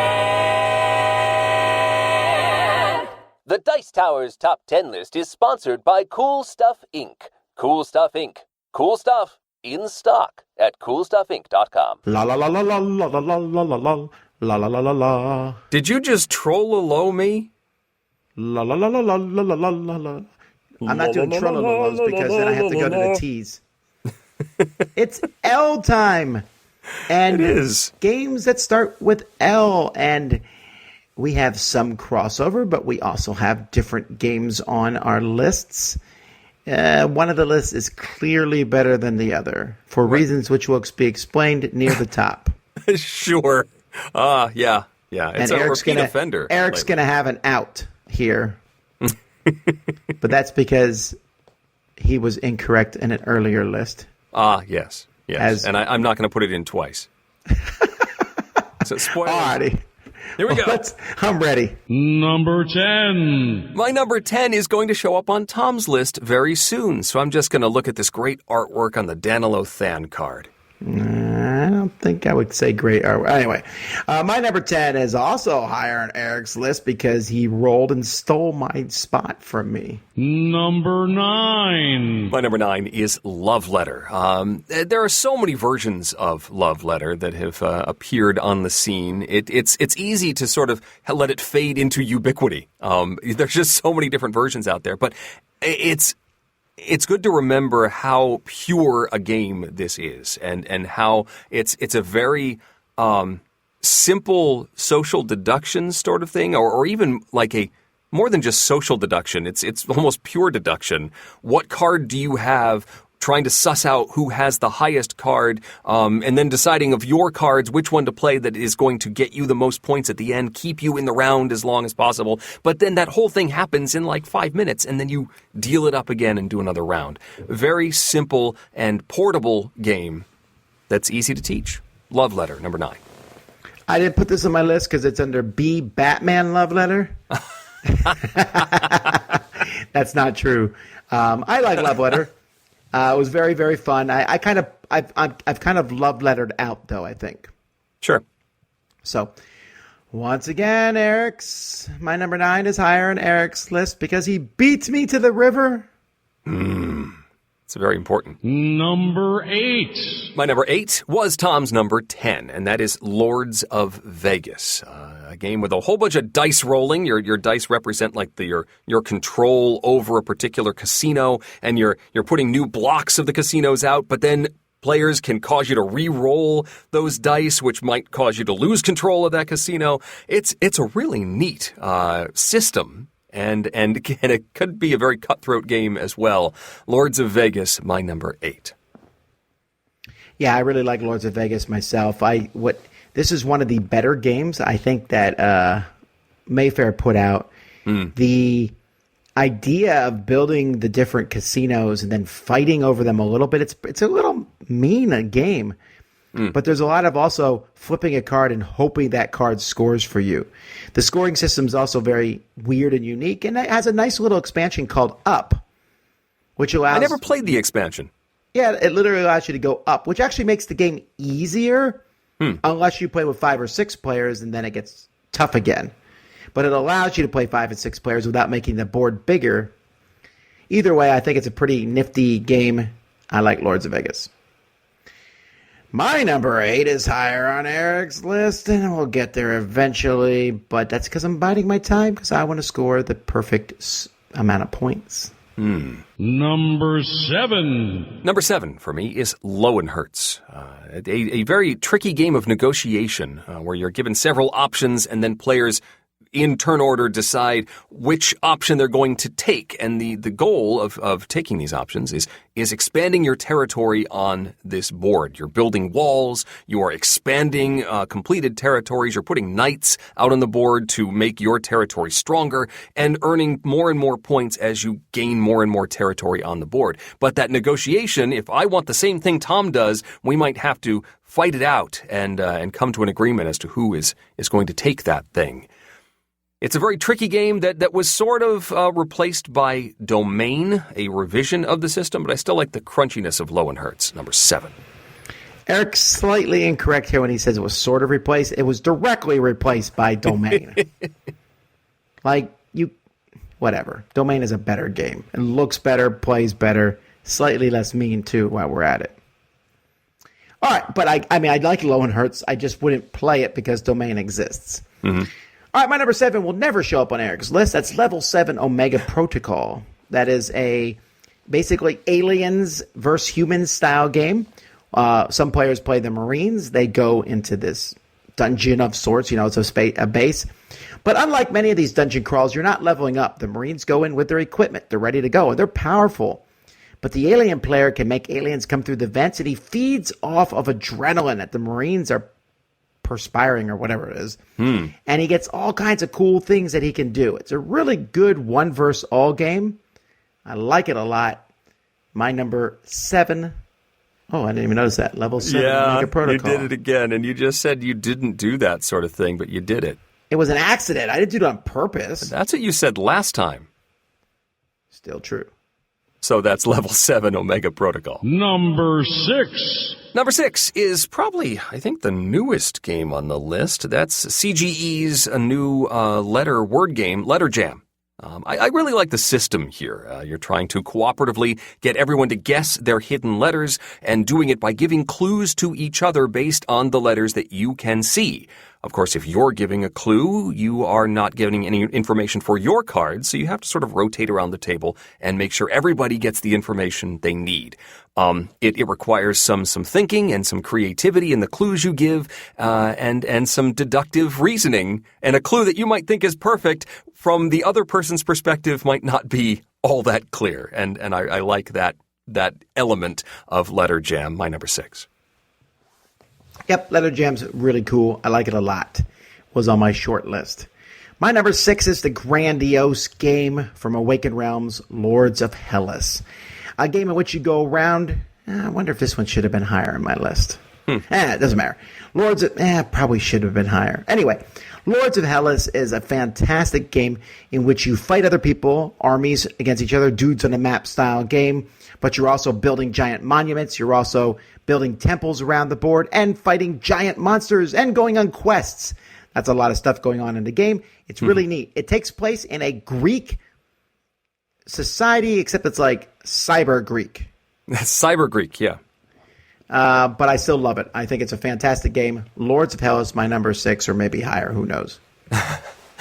Speaker 8: The Dice Tower's Top 10 list is sponsored by Cool Stuff Inc. Cool Stuff Inc. Cool stuff in stock at coolstuffinc.com.
Speaker 2: La la la la la la la la la la la la la la la.
Speaker 1: Did you just troll-a-lo me?
Speaker 2: La la la la la la la la la la. I'm not doing trollolos because then I have to go to the T's. It's L time. And
Speaker 1: it is.
Speaker 2: Games that start with L. And we have some crossover, but we also have different games on our lists. One of the lists is clearly better than the other for reasons which will be explained near the top.
Speaker 1: Sure. Yeah. It's
Speaker 2: and
Speaker 1: a repeat offender.
Speaker 2: Eric's going to have an out here. But that's because he was incorrect in an earlier list.
Speaker 1: Yes. And I'm not going to put it in twice. So spoiler.
Speaker 2: Alrighty.
Speaker 1: Here we go.
Speaker 2: I'm ready.
Speaker 9: Number 10.
Speaker 1: My number 10 is going to show up on Tom's list very soon, so I'm just going to look at this great artwork on the Danilo Than card.
Speaker 2: I don't think I would say great artwork. Anyway, my number 10 is also higher on Eric's list because he rolled and stole my spot from me.
Speaker 9: Number 9.
Speaker 1: My number 9 is Love Letter. There are so many versions of Love Letter that have appeared on the scene. It's easy to sort of let it fade into ubiquity. There's just so many different versions out there, but it's good to remember how pure a game this is, and how it's a very simple social deduction sort of thing, or even like a more than just social deduction. It's almost pure deduction. What card do you have? Trying to suss out who has the highest card, and then deciding of your cards which one to play that is going to get you the most points at the end, keep you in the round as long as possible. But then that whole thing happens in like 5 minutes, and then you deal it up again and do another round. Very simple and portable game that's easy to teach. Love Letter, number 9.
Speaker 2: I didn't put this on my list because it's under B, Batman Love Letter. That's not true. I like Love Letter. It was very, very fun. I've kind of love lettered out though, I think.
Speaker 1: Sure.
Speaker 2: So once again, my number 9 is higher on Eric's list because he beats me to the river.
Speaker 1: It's very important.
Speaker 9: Number 8.
Speaker 1: My number 8 was Tom's number 10, and that is Lords of Vegas. A game with a whole bunch of dice rolling. Your dice represent like your control over a particular casino, and you're putting new blocks of the casinos out, but then players can cause you to re-roll those dice, which might cause you to lose control of that casino. It's a really neat system. And it could be a very cutthroat game as well. Lords of Vegas, my number 8.
Speaker 2: Yeah, I really like Lords of Vegas myself. This is one of the better games I think that Mayfair put out. The idea of building the different casinos and then fighting over them a little bit, it's a little mean a game. But there's a lot of also flipping a card and hoping that card scores for you. The scoring system is also very weird and unique, and it has a nice little expansion called Up, which allows...
Speaker 1: I never played the expansion.
Speaker 2: Yeah, it literally allows you to go up, which actually makes the game easier unless you play with 5 or 6 players, and then it gets tough again. But it allows you to play 5 and 6 players without making the board bigger. Either way, I think it's a pretty nifty game. I like Lords of Vegas. My number 8 is higher on Eric's list, and we'll get there eventually, but that's because I'm biding my time because I want to score the perfect amount of points.
Speaker 9: Number 7.
Speaker 1: Number 7 for me is Lowenherz, a very tricky game of negotiation where you're given several options and then players in turn order decide which option they're going to take. And the goal of taking these options is expanding your territory on this board. You're building walls, you are expanding completed territories, you're putting knights out on the board to make your territory stronger and earning more and more points as you gain more and more territory on the board. But that negotiation, if I want the same thing Tom does, we might have to fight it out and come to an agreement as to who is going to take that thing. It's a very tricky game that was sort of replaced by Domain, a revision of the system, but I still like the crunchiness of Lowenherz, number 7.
Speaker 2: Eric's slightly incorrect here when he says it was sort of replaced. It was directly replaced by Domain. Whatever. Domain is a better game. It looks better, plays better, slightly less mean, too, while we're at it. All right, but I like Lowenherz. I just wouldn't play it because Domain exists. Mm-hmm. All right, my number 7 will never show up on Eric's list. That's Level 7 Omega Protocol. That is a basically aliens versus humans style game. Some players play the Marines. They go into this dungeon of sorts. It's a base. But unlike many of these dungeon crawls, you're not leveling up. The Marines go in with their equipment. They're ready to go, and they're powerful. But the alien player can make aliens come through the vents, and he feeds off of adrenaline that the Marines are perspiring or whatever it is. And he gets all kinds of cool things that he can do. It's a really good one versus all game. I like it a lot. My number 7. Oh, I didn't even notice that. Level 7 Omega Protocol.
Speaker 1: You did it again, and you just said you didn't do that sort of thing, but you did it.
Speaker 2: It was an accident. I didn't do it on purpose.
Speaker 1: That's what you said last time.
Speaker 2: Still true.
Speaker 1: So that's level 7 Omega Protocol.
Speaker 9: Number 6.
Speaker 1: Number 6 is probably, I think, the newest game on the list. That's CGE's new word game, Letter Jam. I really like the system here. You're trying to cooperatively get everyone to guess their hidden letters and doing it by giving clues to each other based on the letters that you can see. Of course, if you're giving a clue, you are not giving any information for your card, so you have to sort of rotate around the table and make sure everybody gets the information they need. It requires some thinking and some creativity in the clues you give, and some deductive reasoning. And a clue that you might think is perfect from the other person's perspective might not be all that clear. And I like that element of Letter Jam, my number 6.
Speaker 2: Yep, Letter Jam's really cool. I like it a lot. Was on my short list. My number 6 is the grandiose game from Awakened Realms, Lords of Hellas. A game in which you go around. I wonder if this one should have been higher on my list. It doesn't matter. Probably should have been higher. Anyway, Lords of Hellas is a fantastic game in which you fight other people, armies against each other, dudes on a map style game, but you're also building giant monuments. You're also building temples around the board and fighting giant monsters and going on quests. That's a lot of stuff going on in the game. It's really neat. It takes place in a Greek society, except it's like cyber Greek.
Speaker 1: Cyber Greek, yeah.
Speaker 2: But I still love it. I think it's a fantastic game. Lords of Hellas, my number 6, or maybe higher. Who knows?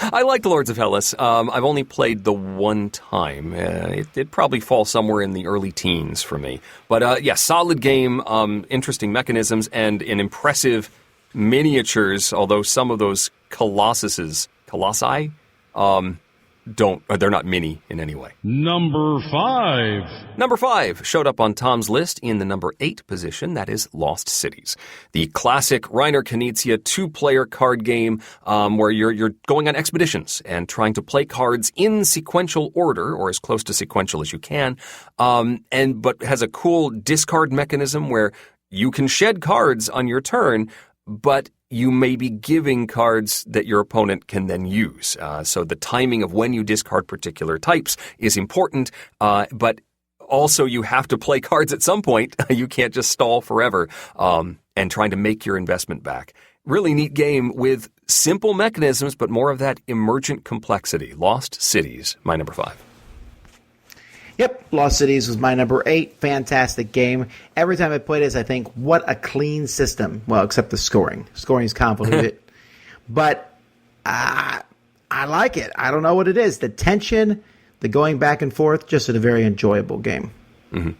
Speaker 1: I like Lords of Hellas. I've only played the one time. It probably falls somewhere in the early teens for me. But solid game, interesting mechanisms, and an impressive miniatures, although some of those colossi, they're not mini in any way.
Speaker 9: Number 5.
Speaker 1: Number 5 showed up on Tom's list in the number 8 position. That is Lost Cities, the classic Reiner Knizia 2-player card game where you're going on expeditions and trying to play cards in sequential order, or as close to sequential as you can, but has a cool discard mechanism where you can shed cards on your turn, but you may be giving cards that your opponent can then use. So the timing of when you discard particular types is important, but also you have to play cards at some point. You can't just stall forever and trying to make your investment back. Really neat game with simple mechanisms, but more of that emergent complexity. Lost Cities, my number 5.
Speaker 2: Yep, Lost Cities was my number 8. Fantastic game. Every time I play this, I think, what a clean system. Well, except the scoring. Scoring is convoluted. But I like it. I don't know what it is. The tension, the going back and forth, just a very enjoyable game. Mm-hmm.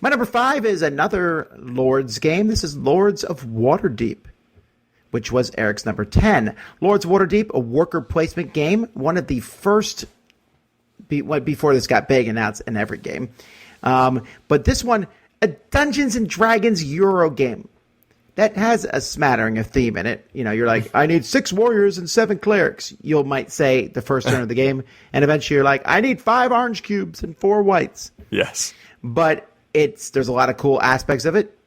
Speaker 2: My number 5 is another Lords game. This is Lords of Waterdeep, which was Eric's number 10. Lords of Waterdeep, a worker placement game. One of the first before this got big, and now it's in every game. But this one, a Dungeons & Dragons Euro game that has a smattering of theme in it. You know, you're like, I need 6 warriors and 7 clerics. You might say the first turn of the game, and eventually you're like, I need 5 orange cubes and 4 whites.
Speaker 1: Yes.
Speaker 2: But there's a lot of cool aspects of it.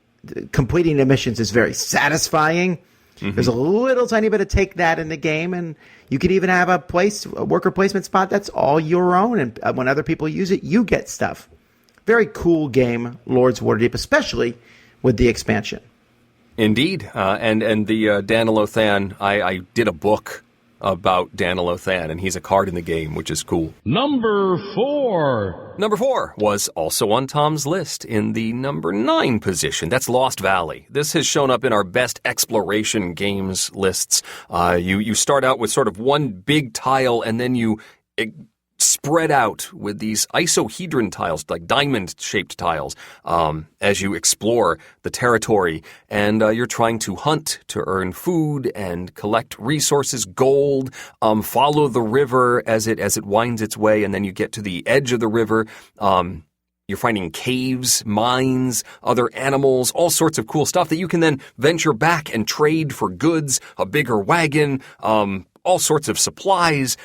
Speaker 2: Completing the missions is very satisfying. Mm-hmm. There's a little tiny bit of take that in the game, and you could even have a worker placement spot that's all your own, and when other people use it, you get stuff. Very cool game, Lords of Waterdeep, especially with the expansion.
Speaker 1: Indeed, and the Dan Lothan, I did a book about Dan Lothan, and he's a card in the game, which is cool.
Speaker 9: Number 4.
Speaker 1: Number 4 was also on Tom's list in the number 9 position. That's Lost Valley. This has shown up in our best exploration games lists. You start out with sort of one big tile, and then you spread out with these isohedron tiles, like diamond-shaped tiles, as you explore the territory. And you're trying to hunt to earn food and collect resources, gold, follow the river as it winds its way, and then you get to the edge of the river. You're finding caves, mines, other animals, all sorts of cool stuff that you can then venture back and trade for goods, a bigger wagon, all sorts of supplies.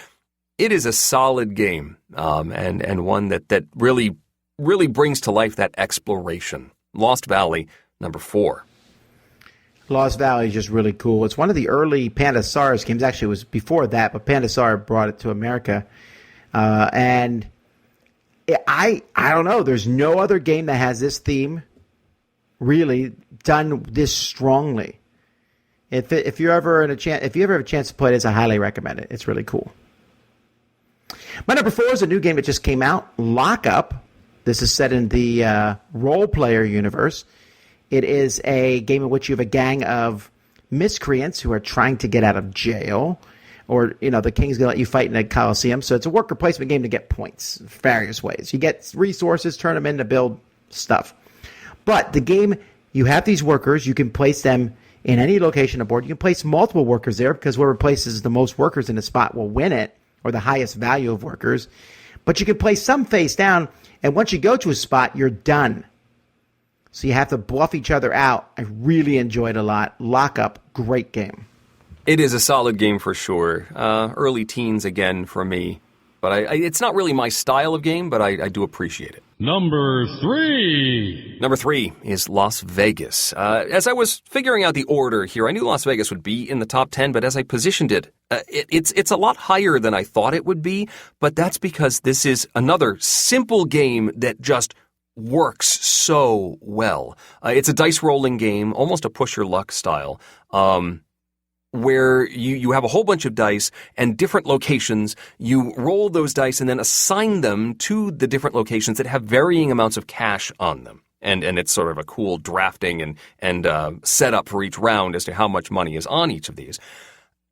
Speaker 1: It is a solid game, and one that really brings to life that exploration. Lost Valley, number 4.
Speaker 2: Lost Valley is just really cool. It's one of the early Pandasaurus games. Actually, it was before that, but Pandasaur brought it to America. And I don't know. There's no other game that has this theme really done this strongly. If you ever have a chance to play it, I highly recommend it. It's really cool. My number 4 is a new game that just came out, Lock Up. This is set in the role-player universe. It is a game in which you have a gang of miscreants who are trying to get out of jail. Or, the king's going to let you fight in a coliseum. So it's a worker placement game to get points various ways. You get resources, turn them in to build stuff. But the game, you have these workers. You can place them in any location aboard. You can place multiple workers there because whoever places the most workers in a spot will win it, or the highest value of workers. But you can place some face down, and once you go to a spot, you're done. So you have to bluff each other out. I really enjoyed it a lot. Lock Up, great game.
Speaker 1: It is a solid game for sure. Early teens again for me. But it's not really my style of game, but I do appreciate it.
Speaker 9: Number 3.
Speaker 1: Number 3 is Las Vegas. As I was figuring out the order here, I knew Las Vegas would be in the top 10, but as I positioned it, it's a lot higher than I thought it would be. But that's because this is another simple game that just works so well. It's a dice rolling game, almost a push your luck style. Where you have a whole bunch of dice and different locations. You roll those dice and then assign them to the different locations that have varying amounts of cash on them. And it's sort of a cool drafting and setup for each round as to how much money is on each of these.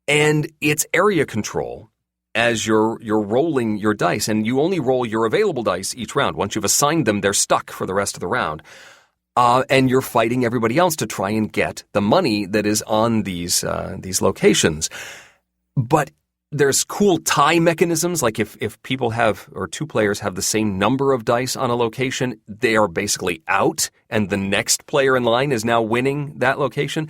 Speaker 1: And it's area control as you're rolling your dice, and you only roll your available dice each round. Once you've assigned them, they're stuck for the rest of the round. And you're fighting everybody else to try and get the money that is on these locations. But there's cool tie mechanisms, like if people have, or two players have the same number of dice on a location, they are basically out, and the next player in line is now winning that location.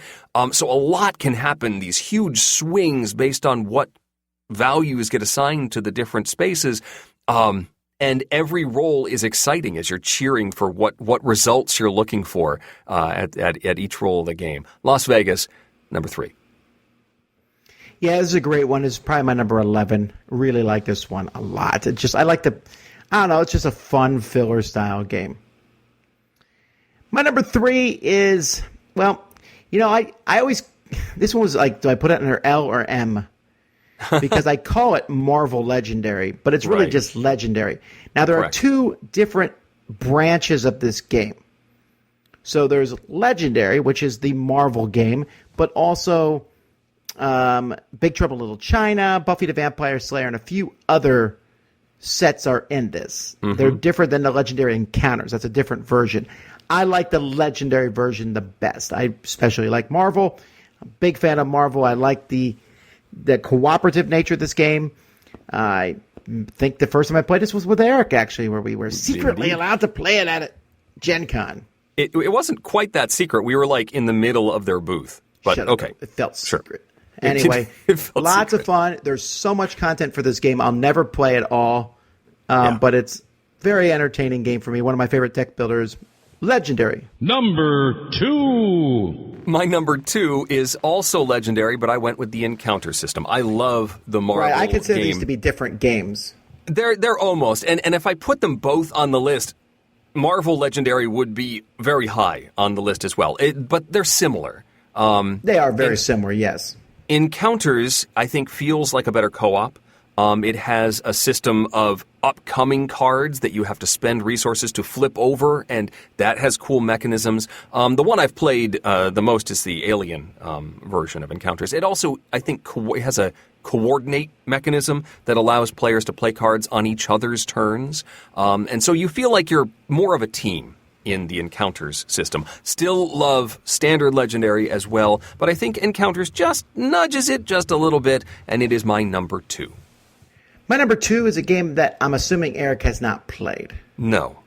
Speaker 1: So a lot can happen, these huge swings based on what values get assigned to the different spaces. And every roll is exciting as you're cheering for what results you're looking for at each roll of the game. Las Vegas, number 3.
Speaker 2: Yeah, this is a great one. It's probably my number 11. Really like this one a lot. It's just a fun filler style game. My number 3 is, I always, this one was like, do I put it under L or M? Because I call it Marvel Legendary, but it's really just Legendary. Now, there are two different branches of this game. So there's Legendary, which is the Marvel game, but also Big Trouble in Little China, Buffy the Vampire Slayer, and a few other sets are in this. Mm-hmm. They're different than the Legendary Encounters. That's a different version. I like the Legendary version the best. I especially like Marvel. I'm a big fan of Marvel. I like the cooperative nature of this game. I think the first time I played this was with Eric, actually, where we were secretly allowed to play it at Gen Con.
Speaker 1: It wasn't quite that secret. We were like in the middle of their booth. But okay.
Speaker 2: It felt secret. Anyway, lots of fun. There's so much content for this game. I'll never play it all. But it's very entertaining game for me. One of my favorite deck builders. Legendary.
Speaker 9: Number 2.
Speaker 1: My number 2 is also Legendary, but I went with the Encounter system. I love the Marvel game.
Speaker 2: I consider these to be different games.
Speaker 1: They're almost. And if I put them both on the list, Marvel Legendary would be very high on the list as well. But they're similar.
Speaker 2: They are very similar, yes.
Speaker 1: Encounters, I think, feels like a better co-op. It has a system of upcoming cards that you have to spend resources to flip over, and that has cool mechanisms. The one I've played the most is the Alien version of Encounters. It also, I think, has a coordinate mechanism that allows players to play cards on each other's turns. And so you feel like you're more of a team in the Encounters system. Still love standard Legendary as well, but I think Encounters just nudges it just a little bit, and it is my number 2.
Speaker 2: My number 2 is a game that I'm assuming Eric has not played.
Speaker 1: No.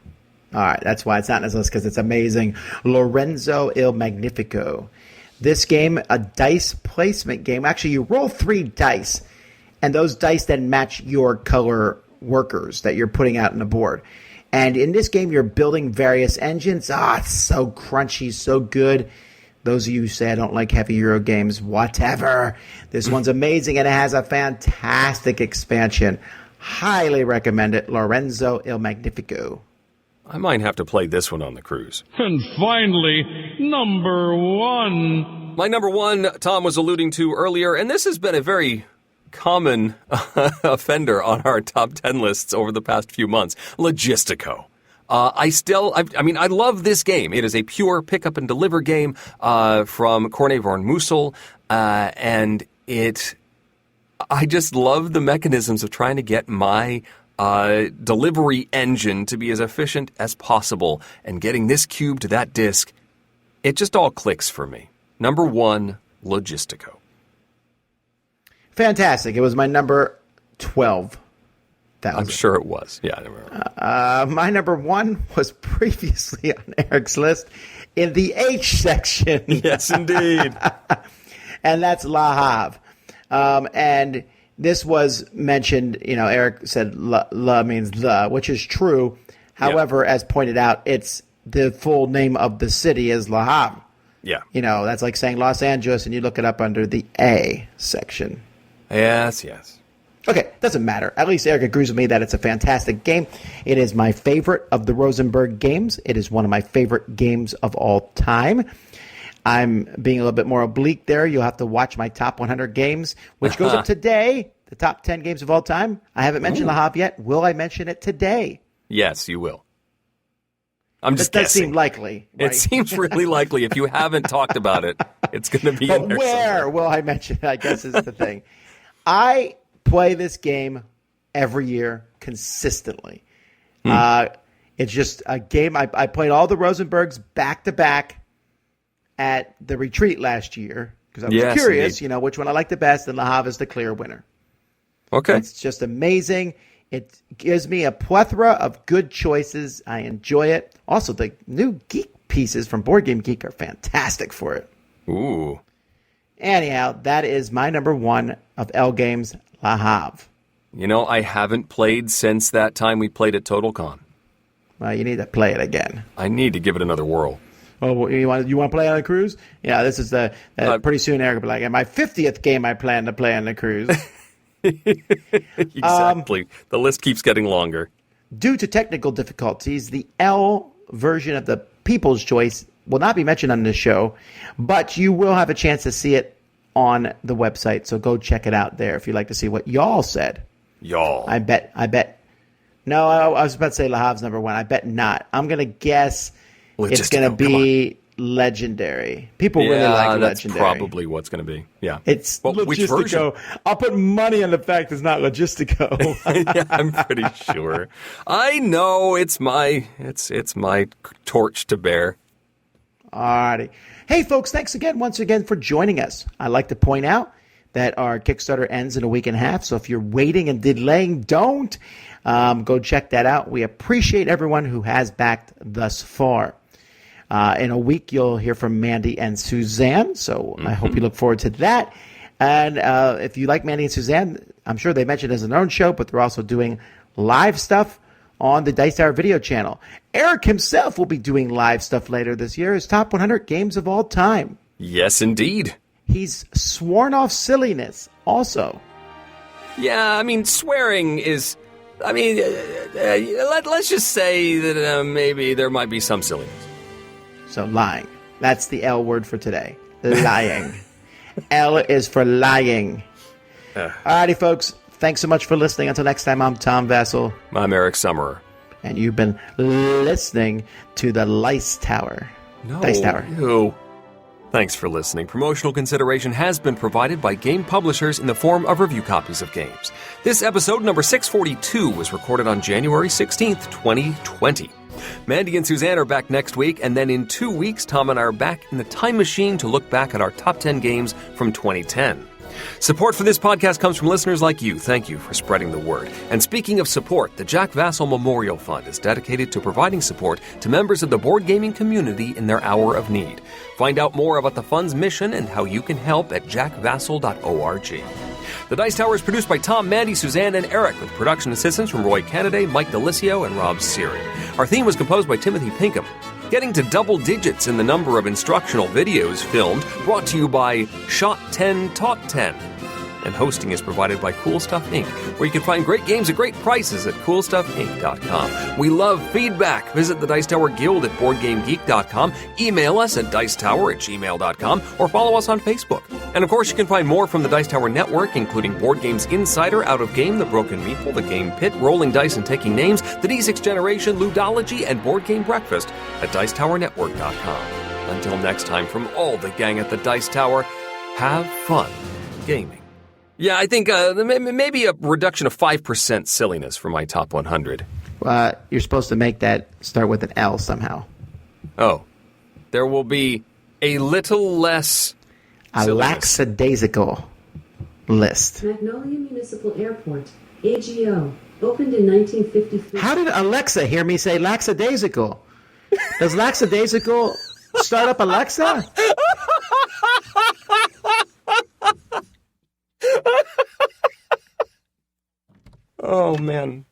Speaker 2: All right, that's why it's not in his list, because it's amazing. Lorenzo Il Magnifico. This game, a dice placement game. Actually, you roll 3 dice, and those dice then match your color workers that you're putting out on the board. And in this game, you're building various engines. It's so crunchy, so good. Those of you who say I don't like heavy Euro games, whatever. This one's amazing, and it has a fantastic expansion. Highly recommend it. Lorenzo Il Magnifico.
Speaker 1: I might have to play this one on the cruise.
Speaker 9: And finally, number 1.
Speaker 1: My number 1, Tom was alluding to earlier, and this has been a very common offender on our top 10 lists over the past few months. Logistico. I love this game. It is a pure pick up and deliver game from Corne von Mussel, and I just love the mechanisms of trying to get my delivery engine to be as efficient as possible, and getting this cube to that disk. It just all clicks for me. Number 1, Logistico.
Speaker 2: Fantastic. It was my number 12.
Speaker 1: I'm sure it was. Yeah, I remember.
Speaker 2: My number 1 was previously on Eric's list in the H section.
Speaker 1: Yes, indeed.
Speaker 2: And that's La Havre. And this was mentioned, Eric said la means the, which is true. However, as pointed out, it's the full name of the city is La Havre.
Speaker 1: Yeah.
Speaker 2: That's like saying Los Angeles and you look it up under the A section.
Speaker 1: Yes.
Speaker 2: Okay, doesn't matter. At least Eric agrees with me that it's a fantastic game. It is my favorite of the Rosenberg games. It is one of my favorite games of all time. I'm being a little bit more oblique there. You'll have to watch my top 100 games, which goes up today, the top 10 games of all time. I haven't mentioned La Havre yet. Will I mention it today?
Speaker 1: Yes, you will. I'm just
Speaker 2: guessing. That does
Speaker 1: guessing.
Speaker 2: seem likely. Right?
Speaker 1: It seems really likely. If you haven't talked about it, it's going to be
Speaker 2: but
Speaker 1: in there
Speaker 2: where
Speaker 1: somewhere.
Speaker 2: will I mention it, I guess is the thing. I play this game every year consistently. It's just a game. I played all the Rosenbergs back-to-back at the retreat last year because I was curious,
Speaker 1: indeed.
Speaker 2: Which one I like the best, and La Havre is the clear winner.
Speaker 1: Okay.
Speaker 2: It's just amazing. It gives me a plethora of good choices. I enjoy it. Also, the new Geek pieces from Board Game Geek are fantastic for it.
Speaker 1: Ooh.
Speaker 2: Anyhow, that is my number 1 of L Games, La Havre.
Speaker 1: I haven't played since that time we played at TotalCon.
Speaker 2: Well, you need to play it again.
Speaker 1: I need to give it another whirl.
Speaker 2: Oh, you want to play on a cruise? Yeah, this is pretty soon Eric will be like, my 50th game I plan to play on the cruise.
Speaker 1: Exactly. The list keeps getting longer.
Speaker 2: Due to technical difficulties, the L version of the People's Choice will not be mentioned on this show, but you will have a chance to see it on the website. So go check it out there if you'd like to see what y'all said.
Speaker 1: Y'all.
Speaker 2: I bet. No, I was about to say La Havre's number 1. I bet not. I'm going to guess it's going to be Legendary. People really like
Speaker 1: that's
Speaker 2: Legendary.
Speaker 1: Probably what's going to be. Yeah.
Speaker 2: It's Logistico.
Speaker 1: Which version?
Speaker 2: I'll put money on the fact it's not Logistico.
Speaker 1: Yeah, I'm pretty sure. I know it's my torch to bear.
Speaker 2: Alrighty. Hey, folks, thanks once again for joining us. I'd like to point out that our Kickstarter ends in a week and a half, so if you're waiting and delaying, don't. Go check that out. We appreciate everyone who has backed thus far. In a week, you'll hear from Mandy and Suzanne, so I hope you look forward to that. And if you like Mandy and Suzanne, I'm sure they mentioned it as an own show, but they're also doing live stuff on the Dice Tower video channel. Eric himself will be doing live stuff later this year, his top 100 games of all time.
Speaker 1: Yes, indeed.
Speaker 2: He's sworn off silliness also.
Speaker 1: Yeah, swearing is... let's just say that maybe there might be some silliness.
Speaker 2: So lying. That's the L word for today. Lying. L is for lying. Alrighty, folks. Thanks so much for listening. Until next time, I'm Tom Vassell.
Speaker 1: I'm Eric Summerer.
Speaker 2: And you've been listening to the Dice Tower. Dice Tower.
Speaker 1: Ew. Thanks for listening. Promotional consideration has been provided by game publishers in the form of review copies of games. This episode, number 642, was recorded on January 16th, 2020. Mandy and Suzanne are back next week, and then in 2 weeks, Tom and I are back in the time machine to look back at our top 10 games from 2010. Support for this podcast comes from listeners like you. Thank you for spreading the word. And speaking of support, the Jack Vassell Memorial Fund is dedicated to providing support to members of the board gaming community in their hour of need. Find out more about the fund's mission and how you can help at jackvassell.org. The Dice Tower is produced by Tom, Mandy, Suzanne, and Eric, with production assistance from Roy Cannaday, Mike Delisio, and Rob Siri. Our theme was composed by Timothy Pinkham. getting to double digits in the number of instructional videos filmed, brought to you by Shot 10 Taught 10. And hosting is provided by Cool Stuff Inc., where you can find great games at great prices at CoolStuffInc.com. We love feedback. Visit the Dice Tower Guild at BoardGameGeek.com, email us at Dicetower@gmail.com, or follow us on Facebook. And of course, you can find more from the Dice Tower Network, including Board Games Insider, Out of Game, The Broken Meeple, The Game Pit, Rolling Dice and Taking Names, The D6 Generation, Ludology, and Board Game Breakfast at Dicetowernetwork.com. Until next time, from all the gang at the Dice Tower, have fun gaming. Yeah, I think maybe a reduction of 5% silliness for my top 100.
Speaker 2: You're supposed to make that start with an L somehow.
Speaker 1: Oh. There will be a little less
Speaker 2: a lackadaisical list.
Speaker 10: Magnolia Municipal Airport, AGO, opened in 1953.
Speaker 2: How did Alexa hear me say lackadaisical? Does lackadaisical start up Alexa?
Speaker 1: Oh, man.